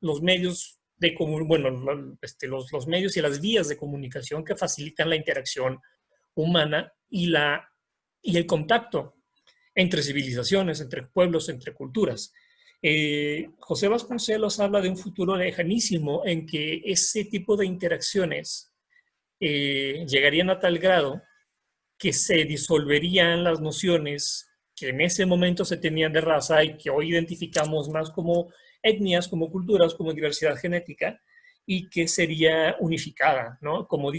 los medios los medios y las vías de comunicación que facilitan la interacción humana y el contacto entre civilizaciones, entre pueblos, entre culturas. José Vasconcelos habla de un futuro lejanísimo en que ese tipo de interacciones llegarían a tal grado que se disolverían las nociones que en ese momento se tenían de raza y que hoy identificamos más como etnias, como culturas, como diversidad genética, y que sería unificada, ¿no? Como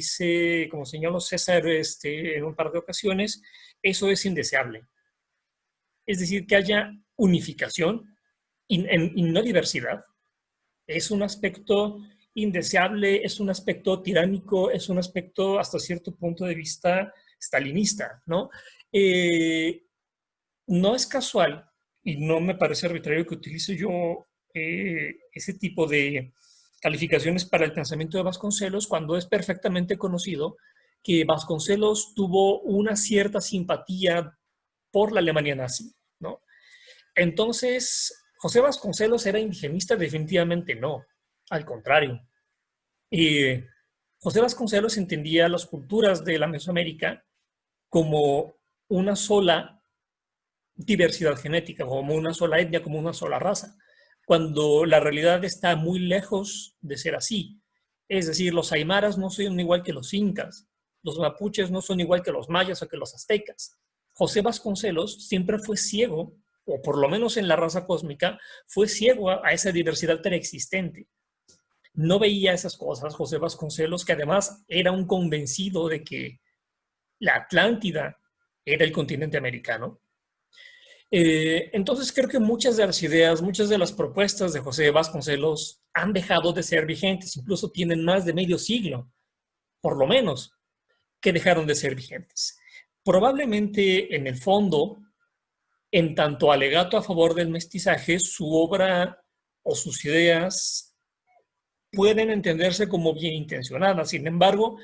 señaló César en un par de ocasiones, eso es indeseable. Es decir, que haya unificación y no diversidad. Es un aspecto indeseable, es un aspecto tiránico, es un aspecto hasta cierto punto de vista stalinista, ¿no? No es casual y no me parece arbitrario que utilice yo ese tipo de calificaciones para el pensamiento de Vasconcelos cuando es perfectamente conocido que Vasconcelos tuvo una cierta simpatía por la Alemania nazi, ¿no? Entonces, ¿José Vasconcelos era indigenista? Definitivamente no, al contrario. José Vasconcelos entendía las culturas de la Mesoamérica como una sola diversidad genética, como una sola etnia, como una sola raza, cuando la realidad está muy lejos de ser así. Es decir, los aymaras no son igual que los incas, los mapuches no son igual que los mayas o que los aztecas. José Vasconcelos siempre fue ciego, o por lo menos en la raza cósmica, fue ciego a esa diversidad preexistente. No veía esas cosas José Vasconcelos, que además era un convencido de que la Atlántida era el continente americano. Entonces creo que muchas de las ideas, muchas de las propuestas de José Vasconcelos han dejado de ser vigentes, incluso tienen más de medio siglo, por lo menos, que dejaron de ser vigentes. Probablemente en el fondo, en tanto alegato a favor del mestizaje, su obra o sus ideas pueden entenderse como bien intencionadas. Sin embargo,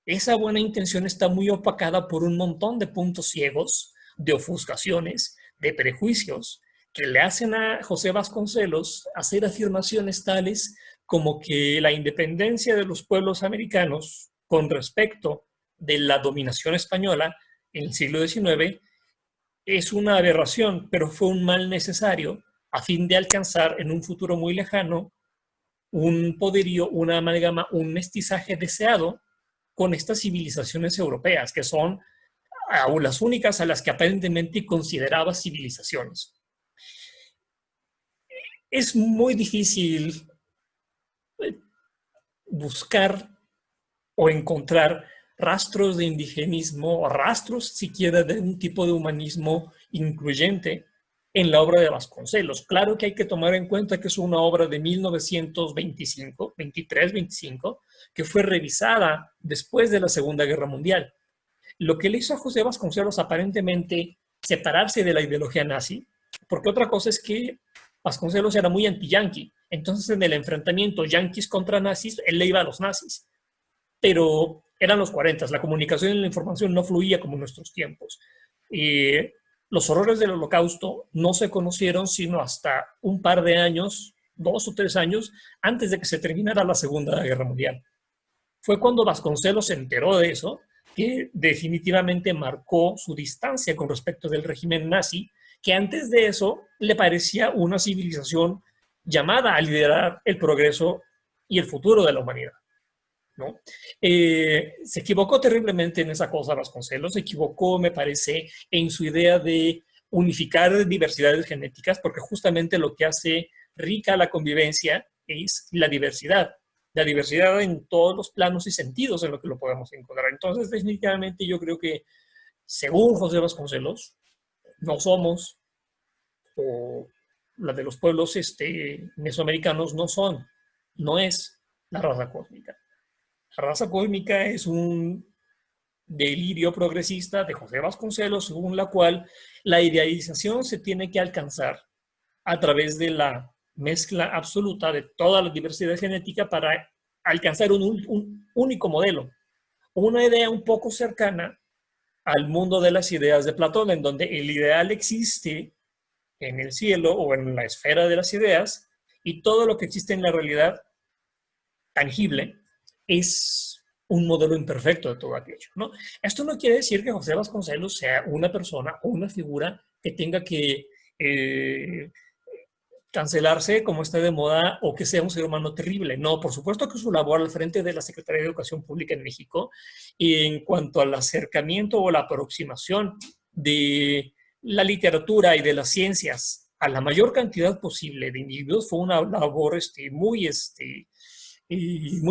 esa buena intención está muy opacada por un montón de puntos ciegos, de ofuscaciones, de prejuicios, que le hacen a José Vasconcelos hacer afirmaciones tales como que la independencia de los pueblos americanos con respecto de la dominación española en el siglo XIX es una aberración, pero fue un mal necesario a fin de alcanzar en un futuro muy lejano un poderío, una amalgama, un mestizaje deseado con estas civilizaciones europeas, que son aún las únicas a las que aparentemente consideraba civilizaciones. Es muy difícil buscar o encontrar rastros de indigenismo o rastros siquiera de un tipo de humanismo incluyente en la obra de Vasconcelos. Claro que hay que tomar en cuenta que es una obra de 1925, 23, 25, que fue revisada después de la Segunda Guerra Mundial. Lo que le hizo a José Vasconcelos aparentemente separarse de la ideología nazi, porque otra cosa es que Vasconcelos era muy anti-yanqui, entonces en el enfrentamiento yanquis contra nazis, él le iba a los nazis, pero eran los 40, la comunicación y la información no fluía como en nuestros tiempos. Los horrores del Holocausto no se conocieron sino hasta un par de años, 2 o 3 años, antes de que se terminara la Segunda Guerra Mundial. Fue cuando Vasconcelos se enteró de eso que definitivamente marcó su distancia con respecto del régimen nazi, que antes de eso le parecía una civilización llamada a liderar el progreso y el futuro de la humanidad, ¿no? Se equivocó terriblemente en esa cosa Vasconcelos, se equivocó, me parece, en su idea de unificar diversidades genéticas, porque justamente lo que hace rica la convivencia es la diversidad en todos los planos y sentidos en lo que lo podemos encontrar. Entonces, definitivamente yo creo que, según José Vasconcelos, no somos, o la de los pueblos mesoamericanos no es la raza cósmica. La raza cósmica es un delirio progresista de José Vasconcelos, según la cual la idealización se tiene que alcanzar a través de la mezcla absoluta de toda la diversidad genética para alcanzar un único modelo. Una idea un poco cercana al mundo de las ideas de Platón, en donde el ideal existe en el cielo o en la esfera de las ideas y todo lo que existe en la realidad tangible es un modelo imperfecto de todo aquello, ¿no? Esto no quiere decir que José Vasconcelos sea una persona o una figura que tenga que cancelarse como esté de moda o que sea un ser humano terrible. No, por supuesto que su labor al frente de la Secretaría de Educación Pública en México y en cuanto al acercamiento o la aproximación de la literatura y de las ciencias a la mayor cantidad posible de individuos fue una labor muy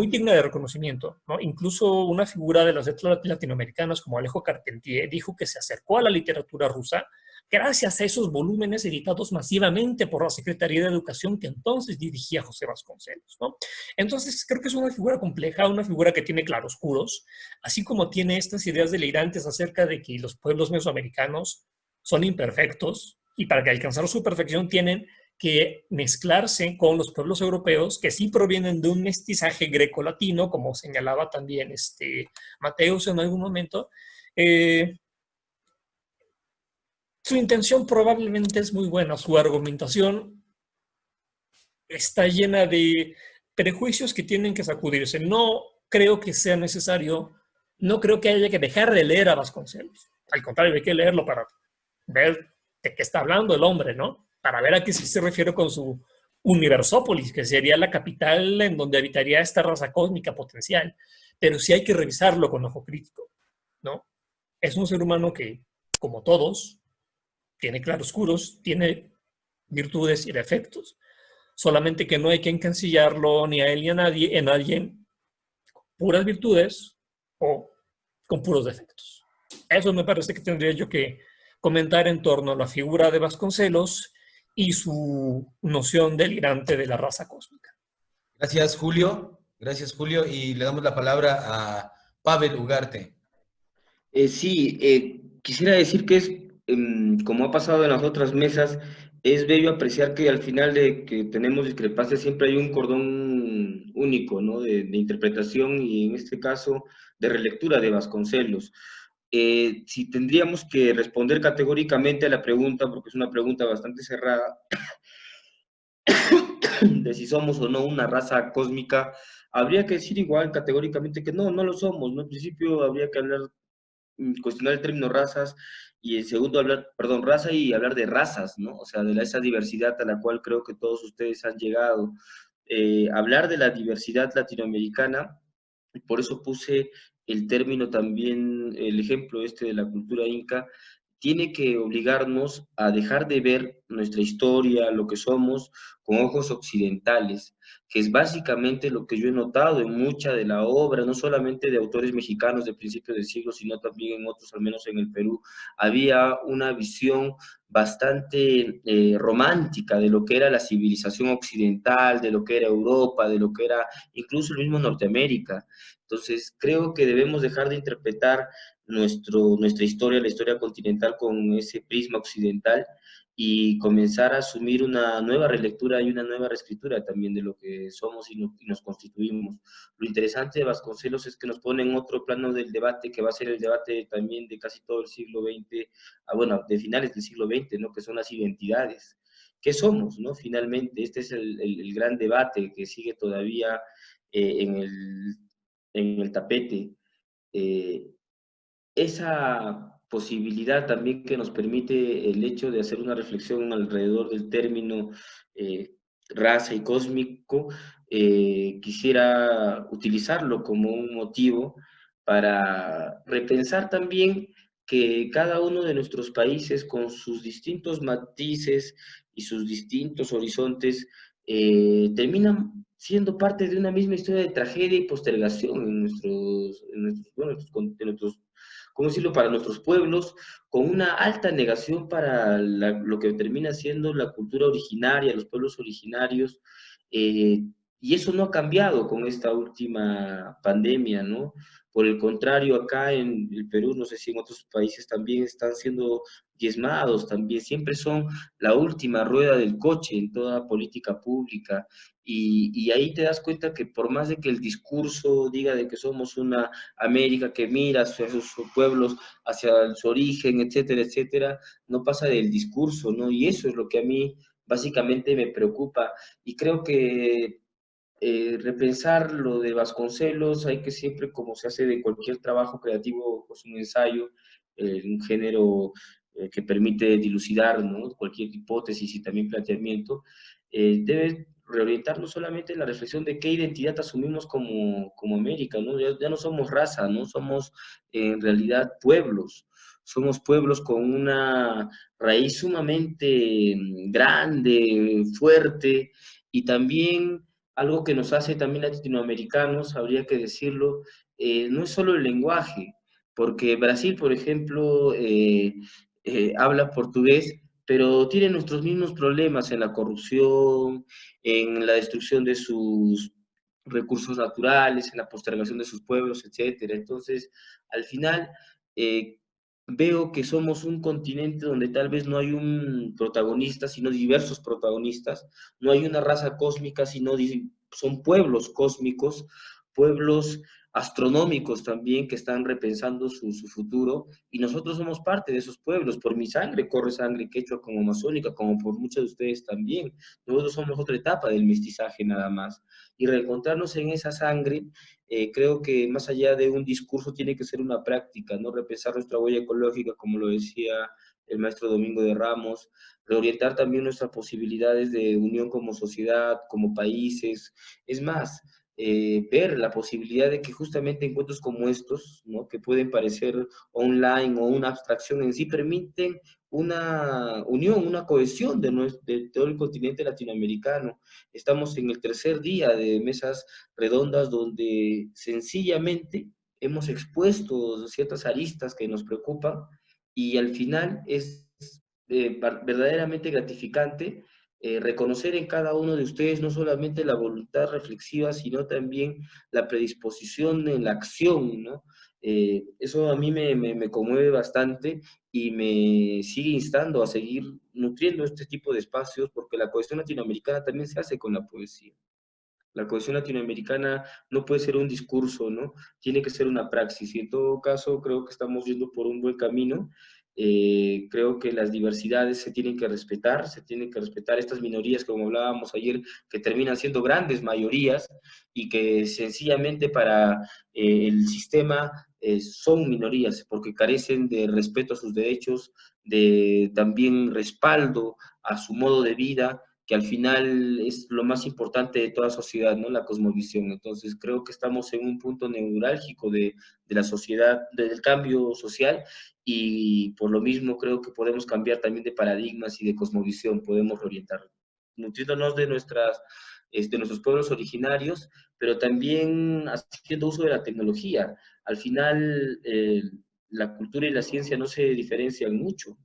digna de reconocimiento, ¿no? Incluso una figura de las letras latinoamericanas como Alejo Carpentier dijo que se acercó a la literatura rusa gracias a esos volúmenes editados masivamente por la Secretaría de Educación que entonces dirigía José Vasconcelos, ¿no? Entonces creo que es una figura compleja, una figura que tiene claroscuros, así como tiene estas ideas delirantes acerca de que los pueblos mesoamericanos son imperfectos y para que alcanzar su perfección tienen que mezclarse con los pueblos europeos que sí provienen de un mestizaje greco-latino, como señalaba también Mateus en algún momento. Su intención probablemente es muy buena, su argumentación está llena de prejuicios que tienen que sacudirse. No creo que sea necesario, no creo que haya que dejar de leer a Vasconcelos. Al contrario, hay que leerlo para ver de qué está hablando el hombre, ¿no? Para ver a qué se refiere con su Universópolis, que sería la capital en donde habitaría esta raza cósmica potencial. Pero sí hay que revisarlo con ojo crítico, ¿no? Es un ser humano que, como todos, tiene claroscuros, tiene virtudes y defectos. Solamente que no hay que encasillarlo ni a él ni a nadie en alguien con puras virtudes o con puros defectos. Eso me parece que tendría yo que comentar en torno a la figura de Vasconcelos y su noción delirante de la raza cósmica. Gracias, Julio. Gracias, Julio. Y le damos la palabra a Pavel Ugarte. Sí, quisiera decir que es, como ha pasado en las otras mesas, es bello apreciar que al final de que tenemos discrepancias siempre hay un cordón único, ¿no? De interpretación y en este caso de relectura de Vasconcelos. Si tendríamos que responder categóricamente a la pregunta, porque es una pregunta bastante cerrada, de si somos o no una raza cósmica, habría que decir igual categóricamente que no, no lo somos, ¿no? En principio habría que hablar, cuestionar el término razas, y en segundo hablar, perdón, raza y hablar de razas, ¿no? O sea, de esa diversidad a la cual creo que todos ustedes han llegado. Hablar de la diversidad latinoamericana, y por eso puse el término también, el ejemplo este de la cultura inca, tiene que obligarnos a dejar de ver nuestra historia, lo que somos, con ojos occidentales, que es básicamente lo que yo he notado en mucha de la obra, no solamente de autores mexicanos de principios del siglo, sino también en otros, al menos en el Perú. Había una visión bastante romántica de lo que era la civilización occidental, de lo que era Europa, de lo que era incluso el mismo Norteamérica. Entonces, creo que debemos dejar de interpretar nuestra historia, la historia continental, con ese prisma occidental y comenzar a asumir una nueva relectura y una nueva reescritura también de lo que somos y nos constituimos. Lo interesante de Vasconcelos es que nos pone en otro plano del debate, que va a ser el debate también de casi todo el siglo XX, bueno, de finales del siglo XX, ¿no? Que son las identidades. ¿Qué somos, no? Finalmente, este es el gran debate que sigue todavía en el tapete. Eh, Esa posibilidad también que nos permite el hecho de hacer una reflexión alrededor del término raza y cósmico, quisiera utilizarlo como un motivo para repensar también que cada uno de nuestros países, con sus distintos matices y sus distintos horizontes, terminan siendo parte de una misma historia de tragedia y postergación en nuestros, ¿cómo decirlo?, para nuestros pueblos, con una alta negación para lo que termina siendo la cultura originaria, los pueblos originarios, y eso no ha cambiado con esta última pandemia, ¿no? Por el contrario, acá en el Perú, no sé si en otros países también están siendo diezmados, también siempre son la última rueda del coche en toda política pública, y ahí te das cuenta que por más de que el discurso diga de que somos una América que mira hacia sus pueblos, hacia su origen, etcétera, etcétera, no pasa del discurso, ¿no? Y eso es lo que a mí básicamente me preocupa. Y creo que repensar lo de Vasconcelos, hay que siempre, como se hace de cualquier trabajo creativo, pues un ensayo, un género que permite dilucidar, ¿no?, cualquier hipótesis y también planteamiento, debe reorientar no solamente en la reflexión de qué identidad asumimos como América, ¿no? Ya no somos raza, ¿no? Somos en realidad pueblos. Somos pueblos con una raíz sumamente grande, fuerte, y también algo que nos hace también latinoamericanos, habría que decirlo, no es solo el lenguaje, porque Brasil, por ejemplo, habla portugués, pero tiene nuestros mismos problemas en la corrupción, en la destrucción de sus recursos naturales, en la postergación de sus pueblos, etcétera. Entonces, al final, eh, veo que somos un continente donde tal vez no hay un protagonista, sino diversos protagonistas, no hay una raza cósmica, sino son pueblos cósmicos, pueblos astronómicos también que están repensando su futuro, y nosotros somos parte de esos pueblos. Por mi sangre corre sangre quechua como amazónica, como por muchos de ustedes también. Nosotros somos otra etapa del mestizaje nada más. Y reencontrarnos en esa sangre, creo que más allá de un discurso tiene que ser una práctica, ¿no? Repensar nuestra huella ecológica, como lo decía el maestro Domingo de Ramos, reorientar también nuestras posibilidades de unión como sociedad, como países. Es más, ver la posibilidad de que justamente encuentros como estos, ¿no?, que pueden parecer online o una abstracción en sí, permiten una unión, una cohesión de todo el continente latinoamericano. Estamos en el tercer día de mesas redondas donde sencillamente hemos expuesto ciertas aristas que nos preocupan, y al final es verdaderamente gratificante reconocer en cada uno de ustedes no solamente la voluntad reflexiva, sino también la predisposición en la acción, ¿no? Eso a mí me conmueve bastante y me sigue instando a seguir nutriendo este tipo de espacios, porque la cohesión latinoamericana también se hace con la poesía. La cohesión latinoamericana no puede ser un discurso, ¿no? Tiene que ser una praxis. Y en todo caso, creo que estamos yendo por un buen camino. Creo que las diversidades se tienen que respetar estas minorías, como hablábamos ayer, que terminan siendo grandes mayorías y que sencillamente para el sistema son minorías, porque carecen de respeto a sus derechos, de también respaldo a su modo de vida, que al final es lo más importante de toda sociedad, ¿no? La cosmovisión. Entonces creo que estamos en un punto neurálgico de la sociedad, del cambio social, y por lo mismo creo que podemos cambiar también de paradigmas y de cosmovisión, podemos orientar, nutriéndonos de nuestros pueblos originarios, pero también haciendo uso de la tecnología. Al final, la cultura y la ciencia no se diferencian mucho.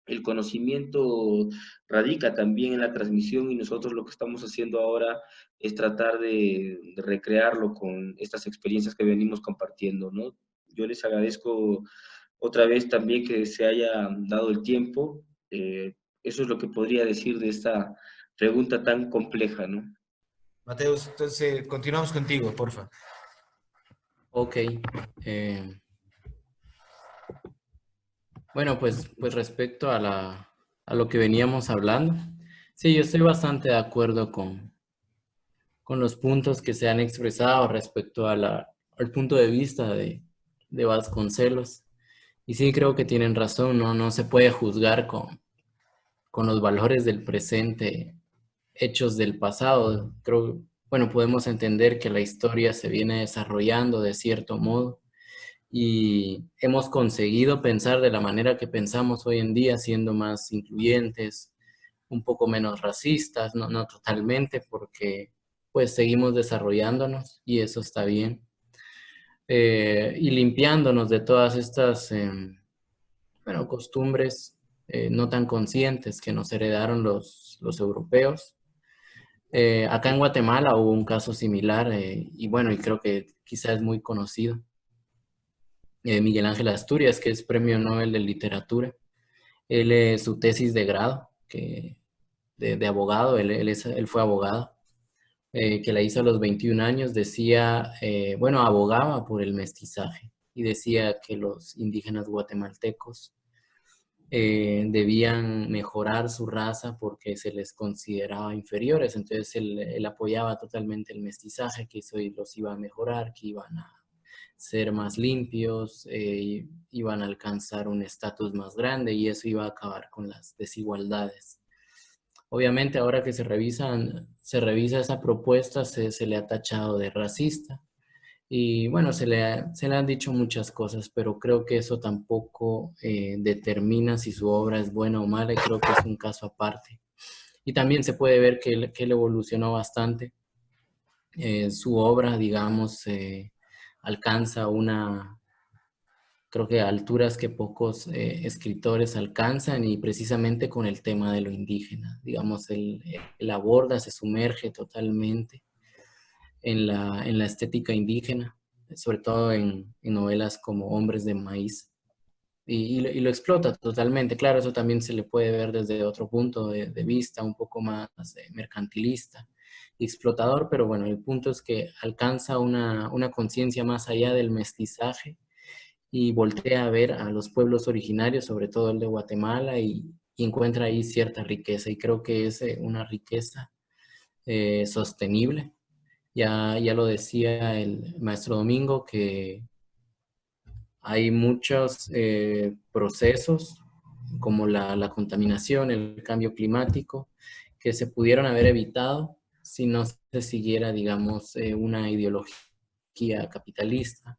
El conocimiento radica también en la transmisión, y nosotros lo que estamos haciendo ahora es tratar de recrearlo con estas experiencias que venimos compartiendo, ¿no? Yo les agradezco otra vez también que se haya dado el tiempo. Eso es lo que podría decir de esta pregunta tan compleja, ¿no? Mateus, entonces continuamos contigo, porfa. Ok. Bueno, pues respecto a lo que veníamos hablando, sí, yo estoy bastante de acuerdo con los puntos que se han expresado respecto al punto de vista de Vasconcelos. Y sí, creo que tienen razón, ¿no? No se puede juzgar con los valores del presente hechos del pasado. Creo, bueno, podemos entender que la historia se viene desarrollando de cierto modo y hemos conseguido pensar de la manera que pensamos hoy en día, siendo más incluyentes, un poco menos racistas, no totalmente, porque pues seguimos desarrollándonos y eso está bien. Y limpiándonos de todas estas, bueno, costumbres no tan conscientes que nos heredaron los europeos. Acá en Guatemala hubo un caso similar y bueno, y creo que quizás es muy conocido. Miguel Ángel Asturias, que es Premio Nobel de Literatura. Él, su tesis de grado, de abogado, él fue abogado, que la hizo a los 21 años, decía, bueno, abogaba por el mestizaje y decía que los indígenas guatemaltecos debían mejorar su raza porque se les consideraba inferiores. Entonces él apoyaba totalmente el mestizaje, que eso los iba a mejorar, que iban a ser más limpios, iban a alcanzar un estatus más grande y eso iba a acabar con las desigualdades. Obviamente ahora que se revisa esa propuesta, se le ha tachado de racista y bueno, se le han dicho muchas cosas, pero creo que eso tampoco determina si su obra es buena o mala, y creo que es un caso aparte. Y también se puede ver que él evolucionó bastante. Su obra, digamos, alcanza creo que alturas que pocos escritores alcanzan, y precisamente con el tema de lo indígena. Digamos, él aborda, se sumerge totalmente en la estética indígena, sobre todo en novelas como Hombres de Maíz, y lo explota totalmente. Claro, eso también se le puede ver desde otro punto de vista, un poco más mercantilista y explotador, pero bueno, el punto es que alcanza una conciencia más allá del mestizaje y voltea a ver a los pueblos originarios, sobre todo el de Guatemala, y encuentra ahí cierta riqueza, y creo que es una riqueza sostenible. Ya lo decía el maestro Domingo, que hay muchos procesos como la contaminación, el cambio climático, que se pudieron haber evitado si no se siguiera, digamos, una ideología capitalista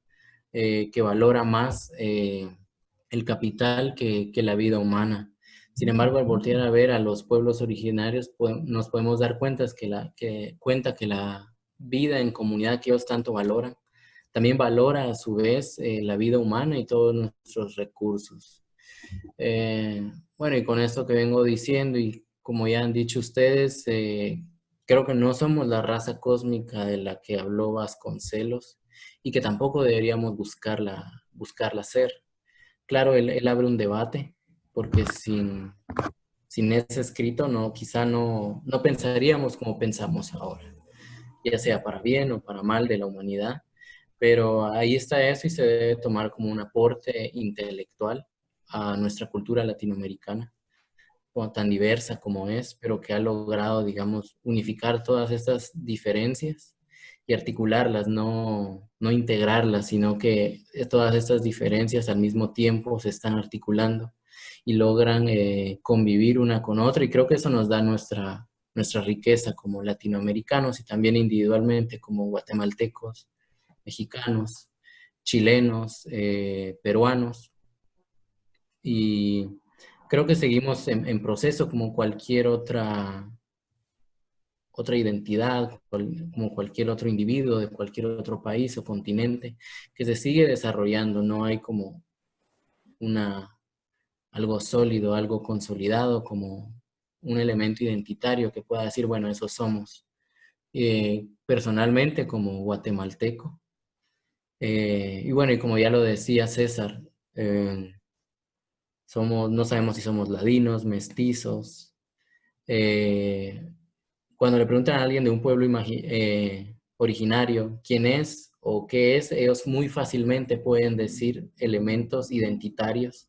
que valora más el capital que la vida humana. Sin embargo, al voltear a ver a los pueblos originarios, nos podemos dar cuenta que la vida en comunidad que ellos tanto valoran, también valora a su vez la vida humana y todos nuestros recursos. Bueno, y con esto que vengo diciendo, y como ya han dicho ustedes, creo que no somos la raza cósmica de la que habló Vasconcelos, y que tampoco deberíamos buscarla ser. Claro, él abre un debate, porque sin sin ese escrito quizá no pensaríamos como pensamos ahora, ya sea para bien o para mal de la humanidad, pero ahí está eso y se debe tomar como un aporte intelectual a nuestra cultura latinoamericana, como tan diversa como es, pero que ha logrado, digamos, unificar todas estas diferencias y articularlas, no integrarlas, sino que todas estas diferencias al mismo tiempo se están articulando y logran convivir una con otra, y creo que eso nos da nuestra riqueza como latinoamericanos y también individualmente como guatemaltecos, mexicanos, chilenos, peruanos, y creo que seguimos en proceso como cualquier otra identidad, como cualquier otro individuo de cualquier otro país o continente, que se sigue desarrollando. No hay como algo sólido, algo consolidado, como un elemento identitario que pueda decir, bueno, eso somos. Personalmente, como guatemalteco, y bueno, y como ya lo decía César, no sabemos si somos ladinos, mestizos. Cuando le preguntan a alguien de un pueblo originario quién es o qué es, ellos muy fácilmente pueden decir elementos identitarios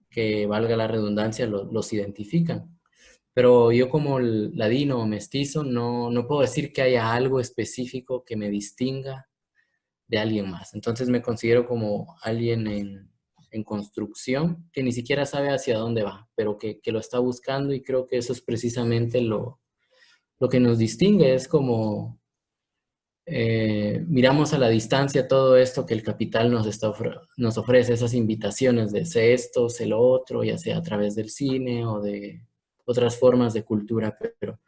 que, valga la redundancia, los identifican. Pero yo como ladino o mestizo no puedo decir que haya algo específico que me distinga de alguien más. Entonces me considero como alguien en construcción que ni siquiera sabe hacia dónde va, pero que lo está buscando, y creo que eso es precisamente lo que nos distingue. Es como miramos a la distancia todo esto que el capital nos ofrece, esas invitaciones de sé esto, sé lo otro, ya sea a través del cine o de otras formas de cultura, pero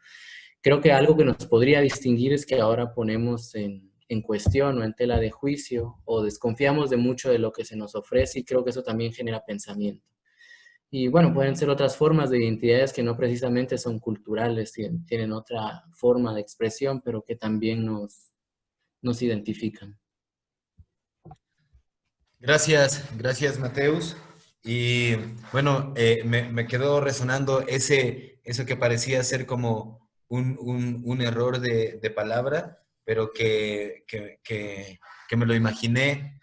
creo que algo que nos podría distinguir es que ahora ponemos en cuestión o en tela de juicio o desconfiamos de mucho de lo que se nos ofrece, y creo que eso también genera pensamiento. Y bueno, pueden ser otras formas de identidades que no precisamente son culturales, tienen otra forma de expresión, pero que también nos identifican. Gracias Mateus. Y bueno, me quedó resonando eso que parecía ser como un error de palabra, pero que me lo imaginé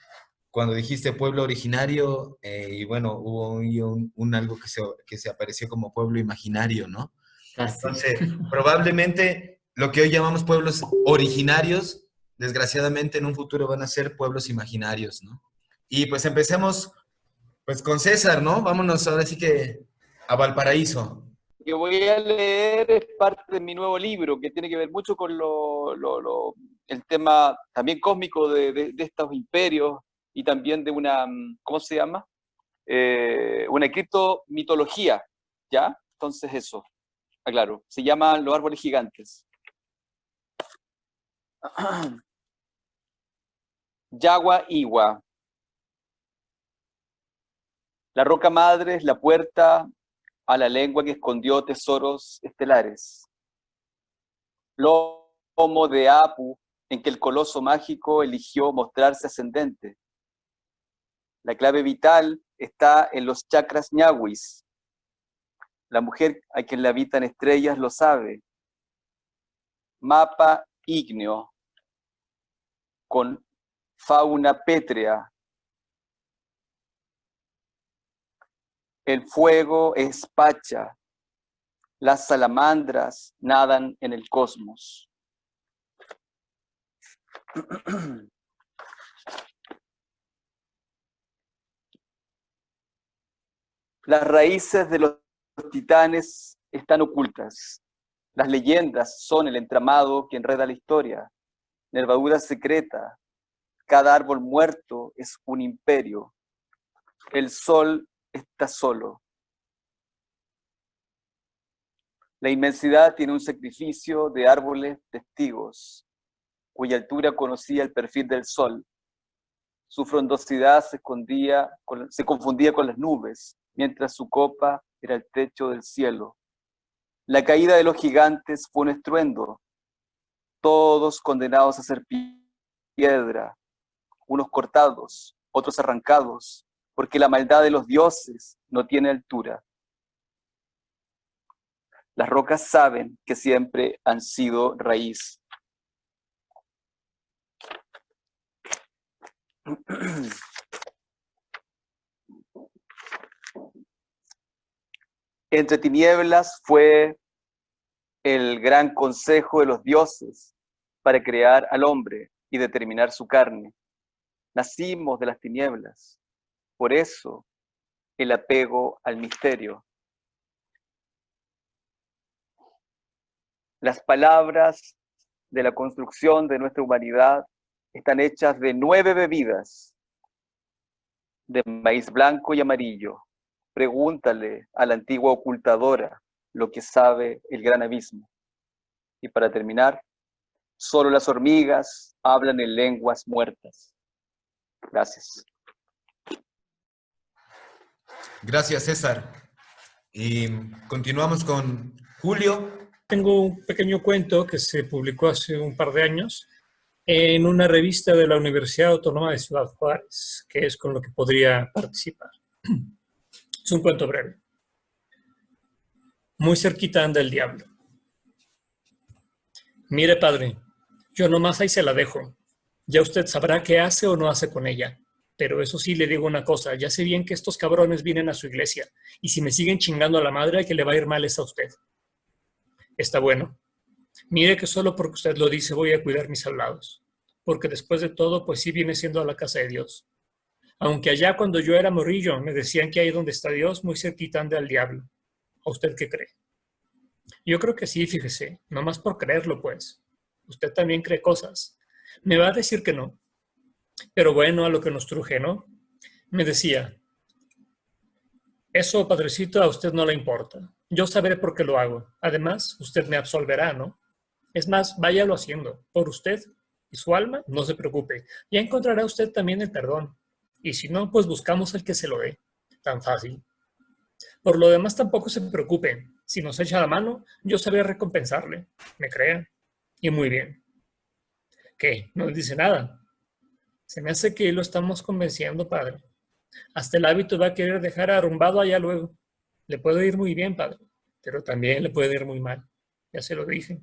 cuando dijiste pueblo originario, y bueno, hubo ahí un algo que se apareció como pueblo imaginario, ¿no? Casi. Entonces, probablemente lo que hoy llamamos pueblos originarios, desgraciadamente en un futuro van a ser pueblos imaginarios, ¿no? Y pues empecemos pues con César, ¿no? Vámonos ahora sí que a Valparaíso. Que voy a leer es parte de mi nuevo libro, que tiene que ver mucho con el tema también cósmico de estos imperios, y también de una, ¿cómo se llama? Una criptomitología, ¿ya? Entonces eso, aclaro, se llama Los Árboles Gigantes. Yagua Iwa. La roca madre es la puerta a la lengua que escondió tesoros estelares. Lomo de Apu, en que el coloso mágico eligió mostrarse ascendente. La clave vital está en los chakras ñahuis. La mujer a quien le habitan estrellas lo sabe. Mapa ígneo, con fauna pétrea. El fuego es Pacha. Las salamandras nadan en el cosmos. Las raíces de los titanes están ocultas. Las leyendas son el entramado que enreda la historia. Nervadura secreta. Cada árbol muerto es un imperio. El sol está solo. La inmensidad tiene un sacrificio de árboles testigos, cuya altura conocía el perfil del sol. Su frondosidad se confundía con las nubes, mientras su copa era el techo del cielo. La caída de los gigantes fue un estruendo, todos condenados a ser piedra, unos cortados, otros arrancados, porque la maldad de los dioses no tiene altura. Las rocas saben que siempre han sido raíz. Entre tinieblas fue el gran consejo de los dioses para crear al hombre y determinar su carne. Nacimos de las tinieblas, por eso el apego al misterio. Las palabras de la construcción de nuestra humanidad están hechas de 9 bebidas de maíz blanco y amarillo. Pregúntale a la antigua ocultadora lo que sabe el gran abismo. Y para terminar, solo las hormigas hablan en lenguas muertas. Gracias. Gracias, César. Y continuamos con Julio. Tengo un pequeño cuento que se publicó hace un par de años en una revista de la Universidad Autónoma de Ciudad Juárez, que es con lo que podría participar. Es un cuento breve. Muy cerquita anda el diablo. Mire, padre, yo nomás ahí se la dejo. Ya usted sabrá qué hace o no hace con ella. Pero eso sí le digo una cosa, ya sé bien que estos cabrones vienen a su iglesia, y si me siguen chingando a la madre, que le va a ir mal es a usted. Está bueno. Mire que solo porque usted lo dice voy a cuidar mis hablados, porque después de todo, pues sí viene siendo a la casa de Dios. Aunque allá cuando yo era morrillo me decían que ahí donde está Dios, muy cerquita anda el diablo. ¿A usted qué cree? Yo creo que sí, fíjese, nomás por creerlo, pues. Usted también cree cosas. Me va a decir que no. Pero bueno, a lo que nos truje, ¿no? Me decía, eso, padrecito, a usted no le importa. Yo sabré por qué lo hago. Además, usted me absolverá, ¿no? Es más, váyalo haciendo. Por usted y su alma, no se preocupe. Ya encontrará usted también el perdón. Y si no, pues buscamos el que se lo dé. Tan fácil. Por lo demás, tampoco se preocupe. Si nos echa la mano, yo sabré recompensarle. ¿Me creen? Y muy bien. ¿Qué? ¿No le dice nada? Se me hace que lo estamos convenciendo, padre. Hasta el hábito va a querer dejar arrumbado allá luego. Le puede ir muy bien, padre, pero también le puede ir muy mal. Ya se lo dije.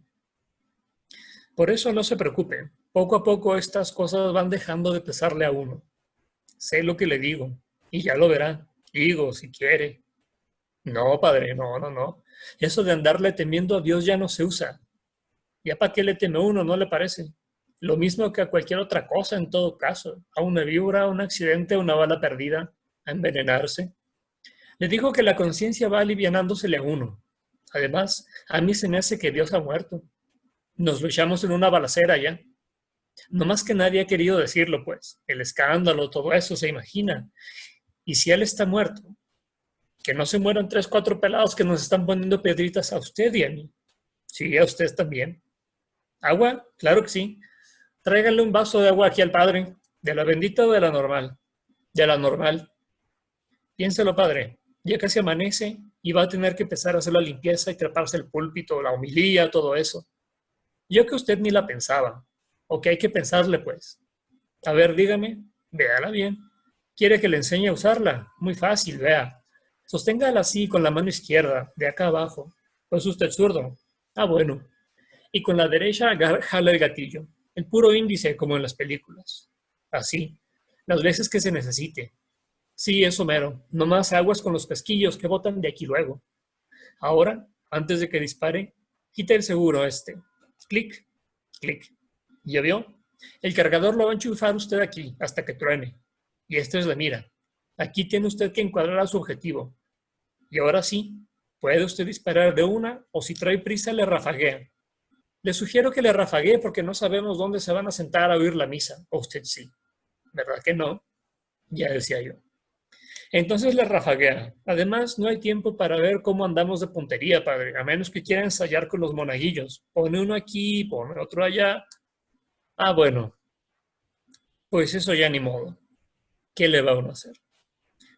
Por eso no se preocupe. Poco a poco estas cosas van dejando de pesarle a uno. Sé lo que le digo, y ya lo verá. Digo, si quiere. No, padre, no. Eso de andarle temiendo a Dios ya no se usa. ¿Ya para qué le teme uno, no le parece? Lo mismo que a cualquier otra cosa en todo caso. A una víbora, a un accidente, a una bala perdida, a envenenarse. Le digo que la conciencia va alivianándosele a uno. Además, a mí se me hace que Dios ha muerto. Nos luchamos en una balacera ya. No más que nadie ha querido decirlo, pues. El escándalo, todo eso, se imagina. Y si Él está muerto, que no se mueran 3, 4 pelados que nos están poniendo piedritas a usted y a mí. Sí, a usted también. ¿Agua? Claro que sí. Tráiganle un vaso de agua aquí al padre. ¿De la bendita o de la normal? De la normal. Piénselo, padre. Ya casi amanece y va a tener que empezar a hacer la limpieza y treparse el púlpito, la homilía, todo eso. Yo que usted ni la pensaba. O que hay que pensarle, pues. A ver, dígame. Véala bien. ¿Quiere que le enseñe a usarla? Muy fácil, vea. Sosténgala así con la mano izquierda, de acá abajo. ¿O es usted zurdo? Ah, bueno. Y con la derecha jala el gatillo. El puro índice, como en las películas. Así. Las veces que se necesite. Sí, eso mero. No más aguas con los casquillos que botan de aquí luego. Ahora, antes de que dispare, quita el seguro este. Clic, clic. ¿Ya vio? El cargador lo va a enchufar usted aquí, hasta que truene. Y esta es la mira. Aquí tiene usted que encuadrar a su objetivo. Y ahora sí, puede usted disparar de una, o si trae prisa, le rafaguea. Le sugiero que le rafaguee porque no sabemos dónde se van a sentar a oír la misa. O usted sí. ¿Verdad que no? Ya decía yo. Entonces le rafaguea. Además, no hay tiempo para ver cómo andamos de puntería, padre, a menos que quiera ensayar con los monaguillos. Pone uno aquí, pone otro allá. Ah, bueno. Pues eso ya ni modo. ¿Qué le va uno a hacer?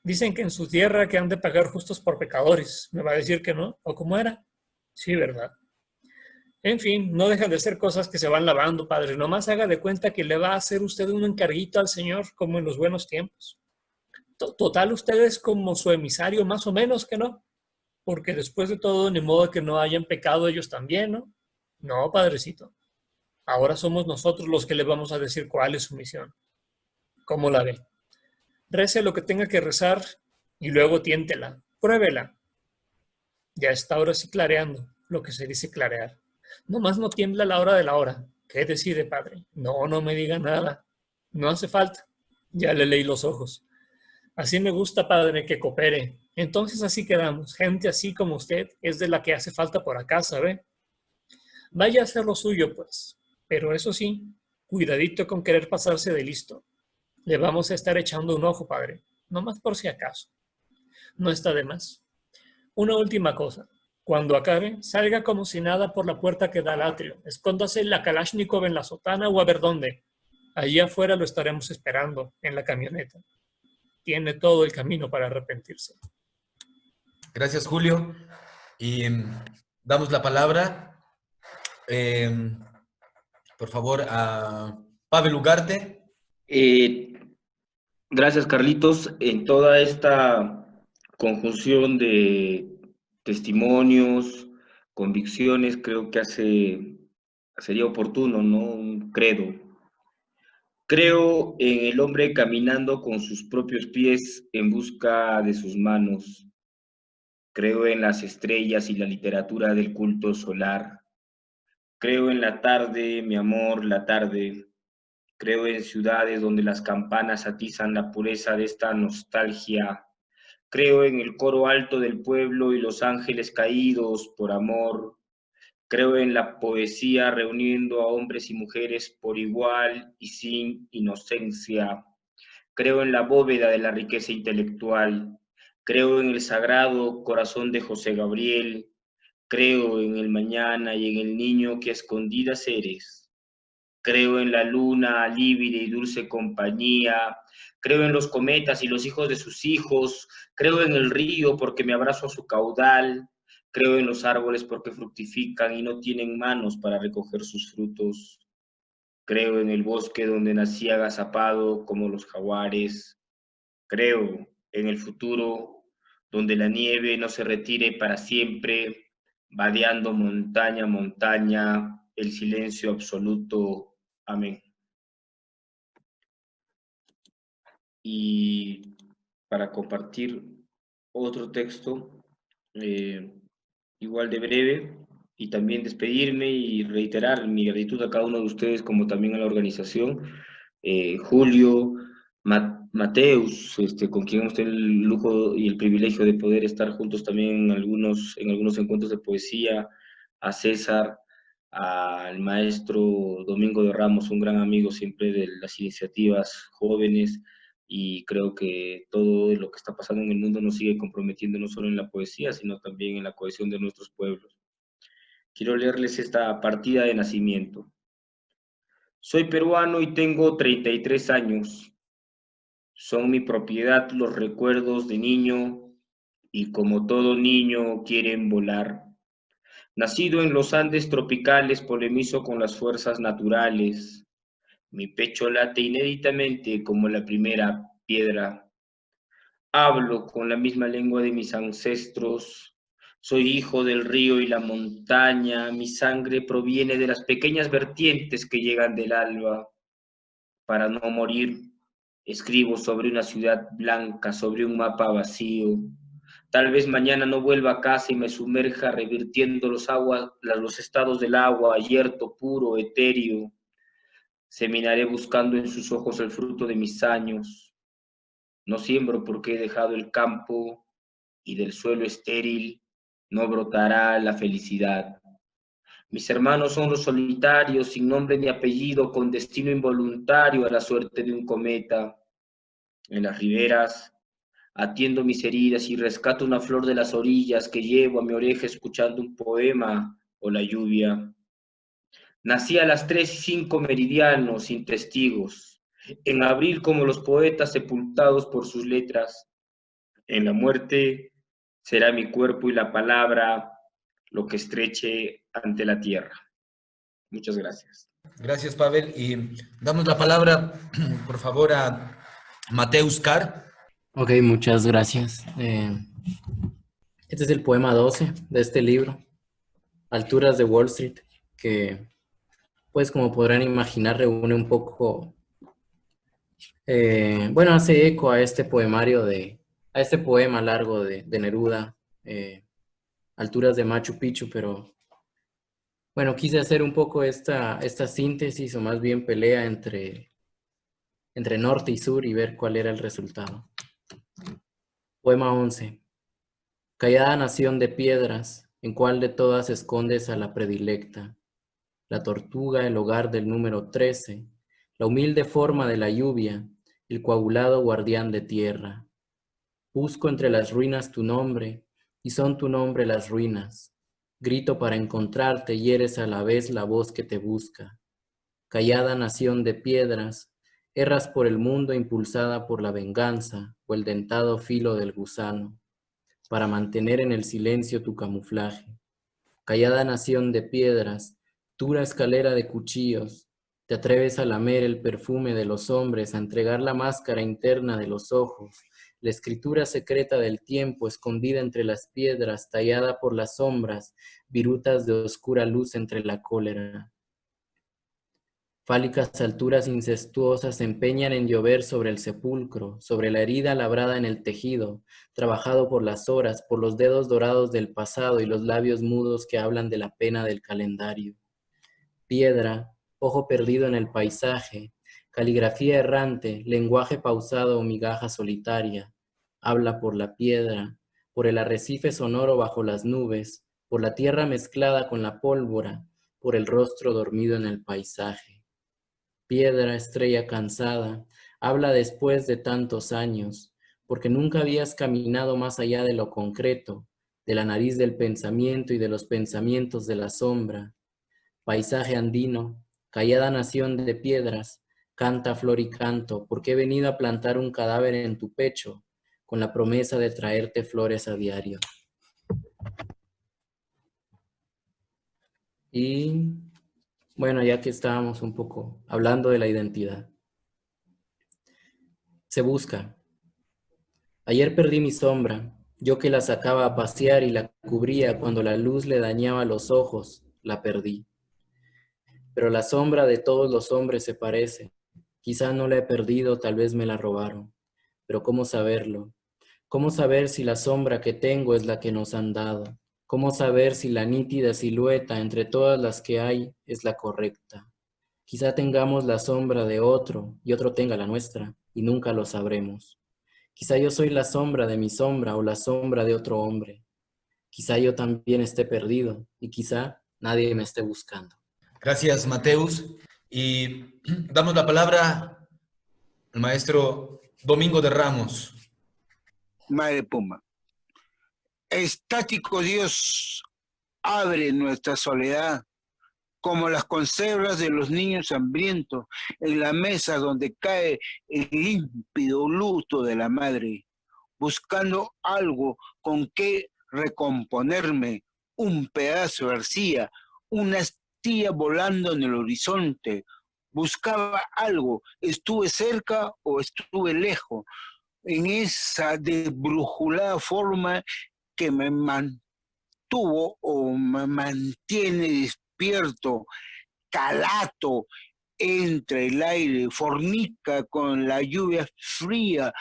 Dicen que en su tierra que han de pagar justos por pecadores. ¿Me va a decir que no? ¿O cómo era? Sí, ¿verdad? En fin, no dejan de ser cosas que se van lavando, padre. Nomás haga de cuenta que le va a hacer usted un encarguito al Señor como en los buenos tiempos. Total, usted es como su emisario, más o menos, ¿que no? porque después de todo, ni modo que no hayan pecado ellos también, ¿no? No, padrecito. Ahora somos nosotros los que le vamos a decir cuál es su misión. ¿Cómo la ve? Rece lo que tenga que rezar y luego tiéntela. Pruébela. Ya está ahora sí clareando, lo que se dice clarear. Nomás no tiembla a la hora de la hora. ¿Qué decide, padre? No, no me diga nada. No hace falta. Ya le leí los ojos. Así me gusta, padre, que coopere. Entonces así quedamos. Gente así como usted es de la que hace falta por acá, ¿sabe? Vaya a hacer lo suyo, pues. Pero eso sí, cuidadito con querer pasarse de listo. Le vamos a estar echando un ojo, padre. No más por si acaso. No está de más. Una última cosa. Cuando acabe, salga como si nada por la puerta que da al atrio. Escóndase la Kalashnikov en la sotana o a ver dónde. Allí afuera lo estaremos esperando, en la camioneta. Tiene todo el camino para arrepentirse. Gracias, Julio. Y damos la palabra, por favor, a Pavel Ugarte. Gracias, Carlitos. En toda esta conjunción de testimonios, convicciones, creo que sería oportuno, ¿no? Un credo. Creo en el hombre caminando con sus propios pies en busca de sus manos. Creo en las estrellas y la literatura del culto solar. Creo en la tarde, mi amor, la tarde. Creo en ciudades donde las campanas atizan la pureza de esta nostalgia. Creo en el coro alto del pueblo y los ángeles caídos por amor. Creo en la poesía reuniendo a hombres y mujeres por igual y sin inocencia. Creo en la bóveda de la riqueza intelectual. Creo en el sagrado corazón de José Gabriel. Creo en el mañana y en el niño que a escondidas eres. Creo en la luna, lívida y dulce compañía. Creo en los cometas y los hijos de sus hijos. Creo en el río porque me abrazo a su caudal. Creo en los árboles porque fructifican y no tienen manos para recoger sus frutos. Creo en el bosque donde nací agazapado como los jaguares. Creo en el futuro donde la nieve no se retire para siempre, vadeando montaña a montaña, el silencio absoluto. Amén. Y para compartir otro texto, igual de breve, y también despedirme y reiterar mi gratitud a cada uno de ustedes, como también a la organización, Julio, Mateus, con quien hemos tenido el lujo y el privilegio de poder estar juntos también en algunos encuentros de poesía, a César, al maestro Domingo de Ramos, un gran amigo siempre de las iniciativas jóvenes, y creo que todo lo que está pasando en el mundo nos sigue comprometiendo no solo en la poesía, sino también en la cohesión de nuestros pueblos. Quiero leerles esta partida de nacimiento. Soy peruano y tengo 33 años. Son mi propiedad los recuerdos de niño y como todo niño quieren volar. Nacido en los Andes tropicales, polemizo con las fuerzas naturales. Mi pecho late inéditamente como la primera piedra. Hablo con la misma lengua de mis ancestros. Soy hijo del río y la montaña. Mi sangre proviene de las pequeñas vertientes que llegan del alba. Para no morir, escribo sobre una ciudad blanca, sobre un mapa vacío. Tal vez mañana no vuelva a casa y me sumerja revirtiendo los estados del agua, yerto, puro, etéreo. Seminaré buscando en sus ojos el fruto de mis años. No siembro porque he dejado el campo y del suelo estéril no brotará la felicidad. Mis hermanos son los solitarios, sin nombre ni apellido, con destino involuntario a la suerte de un cometa. En las riberas atiendo mis heridas y rescato una flor de las orillas que llevo a mi oreja escuchando un poema o la lluvia. Nací a las 3:05 meridianos, sin testigos. En abril, como los poetas sepultados por sus letras. En la muerte será mi cuerpo y la palabra lo que estreche ante la tierra. Muchas gracias. Gracias, Pavel. Y damos la palabra, por favor, a Mateus Car. Ok, muchas gracias. Este es el poema 12 de este libro, Alturas de Wall Street, que, pues como podrán imaginar, reúne un poco, bueno, hace eco a este poemario a este poema largo de Neruda, Alturas de Machu Picchu, pero bueno, quise hacer un poco esta síntesis, o más bien pelea entre norte y sur, y ver cuál era el resultado. Poema 11. Callada nación de piedras, ¿en cuál de todas escondes a la predilecta? La tortuga, el hogar del número 13, la humilde forma de la lluvia, el coagulado guardián de tierra. Busco entre las ruinas tu nombre, y son tu nombre las ruinas. Grito para encontrarte y eres a la vez la voz que te busca. Callada nación de piedras, erras por el mundo impulsada por la venganza o el dentado filo del gusano, para mantener en el silencio tu camuflaje. Callada nación de piedras, dura escalera de cuchillos, te atreves a lamer el perfume de los hombres, a entregar la máscara interna de los ojos, la escritura secreta del tiempo escondida entre las piedras, tallada por las sombras, virutas de oscura luz entre la cólera. Fálicas alturas incestuosas se empeñan en llover sobre el sepulcro, sobre la herida labrada en el tejido, trabajado por las horas, por los dedos dorados del pasado y los labios mudos que hablan de la pena del calendario. Piedra, ojo perdido en el paisaje, caligrafía errante, lenguaje pausado o migaja solitaria, habla por la piedra, por el arrecife sonoro bajo las nubes, por la tierra mezclada con la pólvora, por el rostro dormido en el paisaje. Piedra, estrella cansada, habla después de tantos años, porque nunca habías caminado más allá de lo concreto, de la nariz del pensamiento y de los pensamientos de la sombra. Paisaje andino, callada nación de piedras, canta flor y canto, porque he venido a plantar un cadáver en tu pecho, con la promesa de traerte flores a diario. Y bueno, ya que estábamos un poco hablando de la identidad. Se busca. Ayer perdí mi sombra, yo que la sacaba a pasear y la cubría cuando la luz le dañaba los ojos, la perdí. Pero la sombra de todos los hombres se parece. Quizá no la he perdido, tal vez me la robaron. Pero ¿cómo saberlo? ¿Cómo saber si la sombra que tengo es la que nos han dado? ¿Cómo saber si la nítida silueta entre todas las que hay es la correcta? Quizá tengamos la sombra de otro y otro tenga la nuestra, y nunca lo sabremos. Quizá yo soy la sombra de mi sombra o la sombra de otro hombre. Quizá yo también esté perdido y quizá nadie me esté buscando. Gracias, Mateus. Y damos la palabra al maestro Domingo de Ramos. Madre Puma. Estático Dios, abre nuestra soledad como las conservas de los niños hambrientos en la mesa donde cae el límpido luto de la madre, buscando algo con que recomponerme, un pedazo de arcilla, una astilla volando en el horizonte. Buscaba algo, estuve cerca o estuve lejos, en esa desbrujulada forma que me mantuvo o me mantiene despierto, calato entre el aire, fornica con la lluvia fría,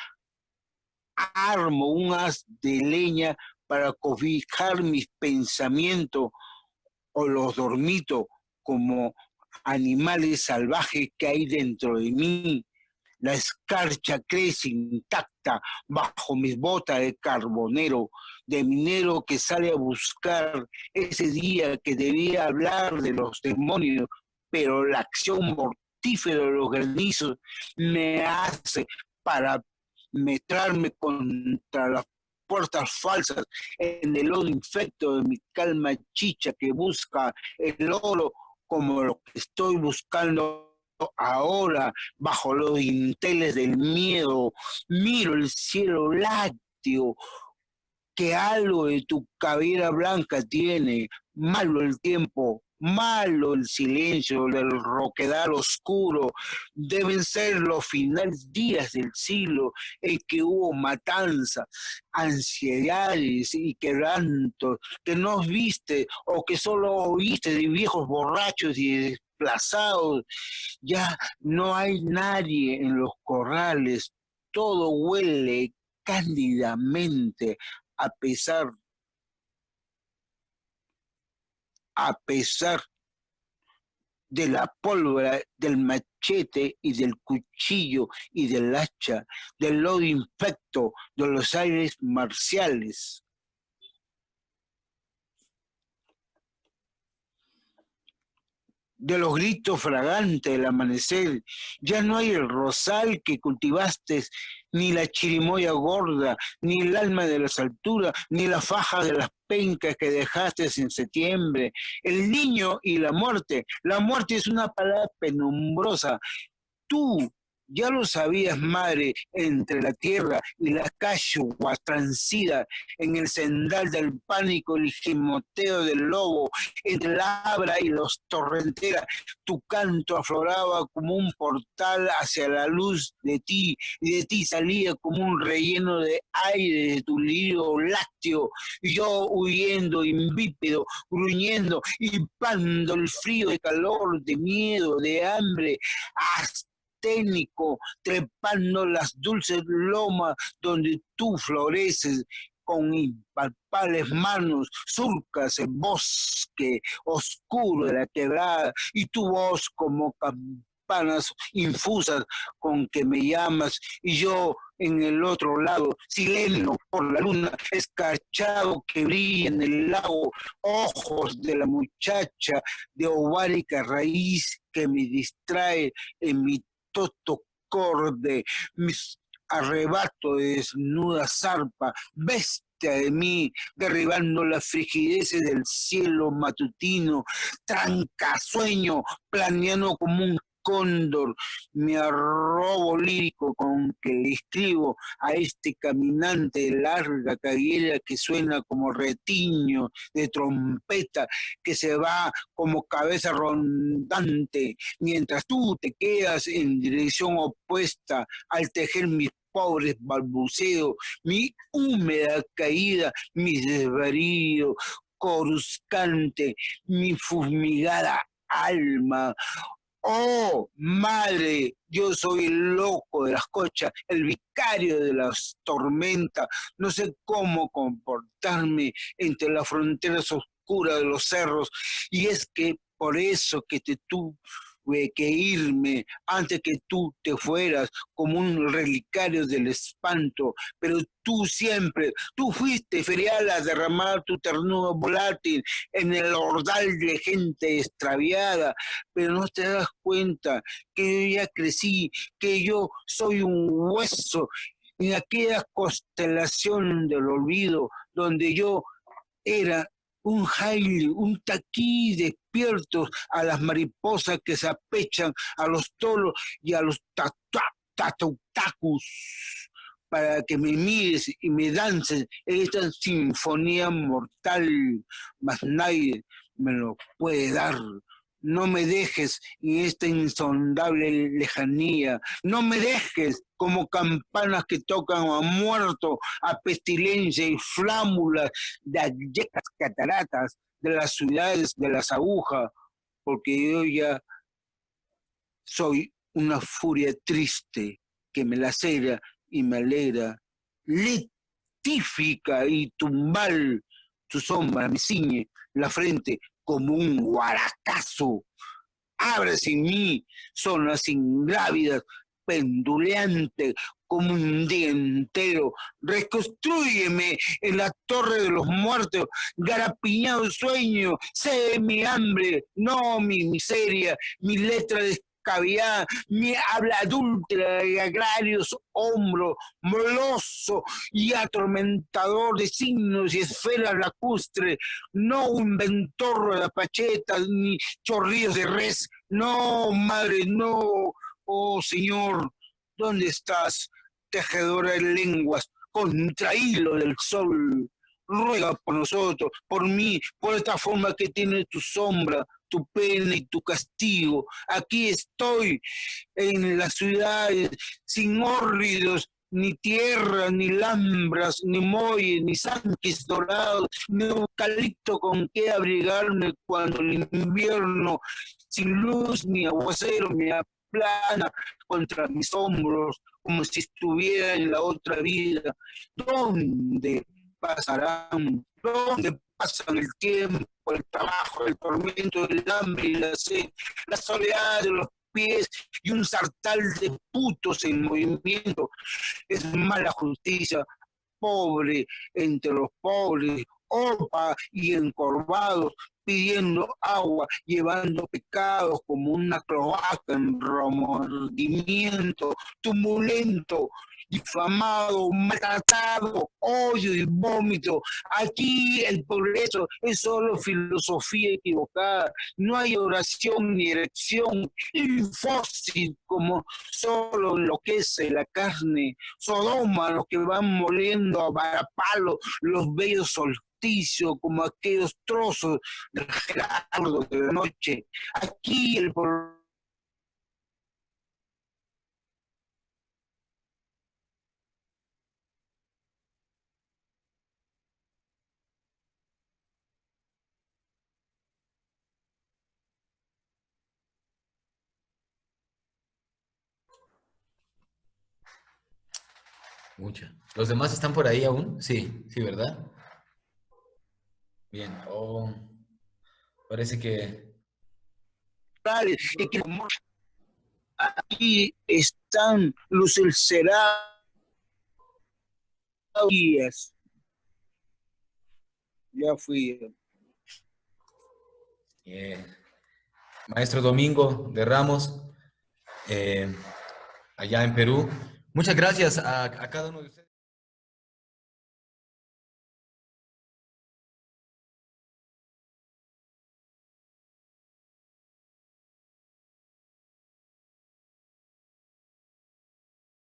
armo un haz de leña para cobijar mis pensamientos o los dormito como animales salvajes que hay dentro de mí. La escarcha crece intacta bajo mis botas de carbonero, de minero que sale a buscar ese día que debía hablar de los demonios, pero la acción mortífera de los granizos me hace parametrarme contra las puertas falsas en el lodo infecto de mi calma chicha que busca el oro como lo que estoy buscando ahora bajo los dinteles del miedo. Miro el cielo lácteo que algo de tu cabellera blanca tiene, malo el tiempo, Malo el silencio del roquedal oscuro, deben ser los finales días del siglo en que hubo matanza, ansiedades y quebrantos que no viste o que solo oíste de viejos borrachos y desplazados. Ya no hay nadie en los corrales, todo huele cándidamente a pesar de la pólvora, del machete y del cuchillo y del hacha, del lodo infecto de los aires marciales. De los gritos fragantes del amanecer, ya no hay el rosal que cultivaste, ni la chirimoya gorda, ni el alma de las alturas, ni la faja de las pencas que dejaste en septiembre. El niño y la muerte es una palabra penumbrosa. Tú ya lo sabías, madre, entre la tierra y la cachua transida, en el sendal del pánico, el gimoteo del lobo, entre la abra y los torrenteras, tu canto afloraba como un portal hacia la luz de ti, y de ti salía como un relleno de aire de tu lirio lácteo, y yo huyendo, invípido, gruñendo, hilpando el frío de calor, de miedo, de hambre, hasta técnico, trepando las dulces lomas donde tú floreces con impalpables manos, surcas el bosque oscuro de la quebrada y tu voz como campanas infusas con que me llamas y yo en el otro lado, sileno por la luna, escarchado que brilla en el lago, ojos de la muchacha de ovárica raíz que me distrae en mi totocorde, mis arrebato de desnuda zarpa, bestia de mí, derribando las frigideces del cielo matutino, trancasueño, planeando como un cóndor, mi arrobo lírico con que le escribo a este caminante de larga carrera que suena como retiño de trompeta, que se va como cabeza rondante, mientras tú te quedas en dirección opuesta al tejer mis pobres balbuceos, mi húmeda caída, mis desvaríos, coruscante, mi fumigada alma. Oh, madre, yo soy el loco de las cochas, el vicario de las tormentas. No sé cómo comportarme entre las fronteras oscuras de los cerros. Y es que por eso que te tuve que irme antes que tú te fueras como un relicario del espanto. Pero tú fuiste ferial a derramar tu ternura volátil en el ordal de gente extraviada, pero no te das cuenta que yo ya crecí, que yo soy un hueso en aquella constelación del olvido donde yo era un jaile, un taquí despiertos a las mariposas que se apechan, a los toros y a los tatautacus, para que me mires y me dances en esta sinfonía mortal, mas nadie me lo puede dar. No me dejes en esta insondable lejanía, no me dejes como campanas que tocan a muerto, a pestilencia y flámulas de abyectas cataratas de las ciudades de las agujas, porque yo ya soy una furia triste que me lacera y me alegra, letífica y tumbal, tu sombra me ciñe la frente como un guaracazo. Ábrese en mí, zonas ingrávidas, penduleante como un día entero. Reconstrúyeme en la torre de los muertos, garapiñado sueño, sé mi hambre, no mi miseria, mi letra descabellada, mi habla adúltera de agrarios, hombro moloso y atormentador de signos y esferas lacustres, no un ventorro de apachetas ni chorrillos de res, no, madre, no. Oh Señor, ¿dónde estás, tejedora de lenguas, contrahilo del sol? Ruega por nosotros, por mí, por esta forma que tiene tu sombra, tu pena y tu castigo. Aquí estoy en las ciudades sin hórridos, ni tierra, ni lambras, ni muelles, ni sanquis dorados, ni eucalipto con que abrigarme cuando el invierno sin luz, ni aguacero me aplana contra mis hombros, como si estuviera en la otra vida. ¿Dónde pasarán? ¿Dónde pasan el tiempo, el trabajo, el tormento, el hambre y la sed, la soledad de los pies y un sartal de putos en movimiento? Es mala justicia, pobre entre los pobres, opa y encorvados, pidiendo agua, llevando pecados como una cloaca en remordimiento, tumulento, difamado, maltratado, odio y vómito. Aquí el progreso es solo filosofía equivocada, no hay oración ni erección, infósil como solo enloquece la carne. Sodoma, los que van moliendo a varapalo los bellos solsticios, como aquellos trozos de Gerardo de la noche. Aquí el Mucha. ¿Los demás están por ahí aún? Sí, sí, ¿verdad? Bien. Oh, parece que... aquí están los Cercados. Ya fui. Maestro Domingo de Ramos, allá en Perú. Muchas gracias a cada uno de ustedes.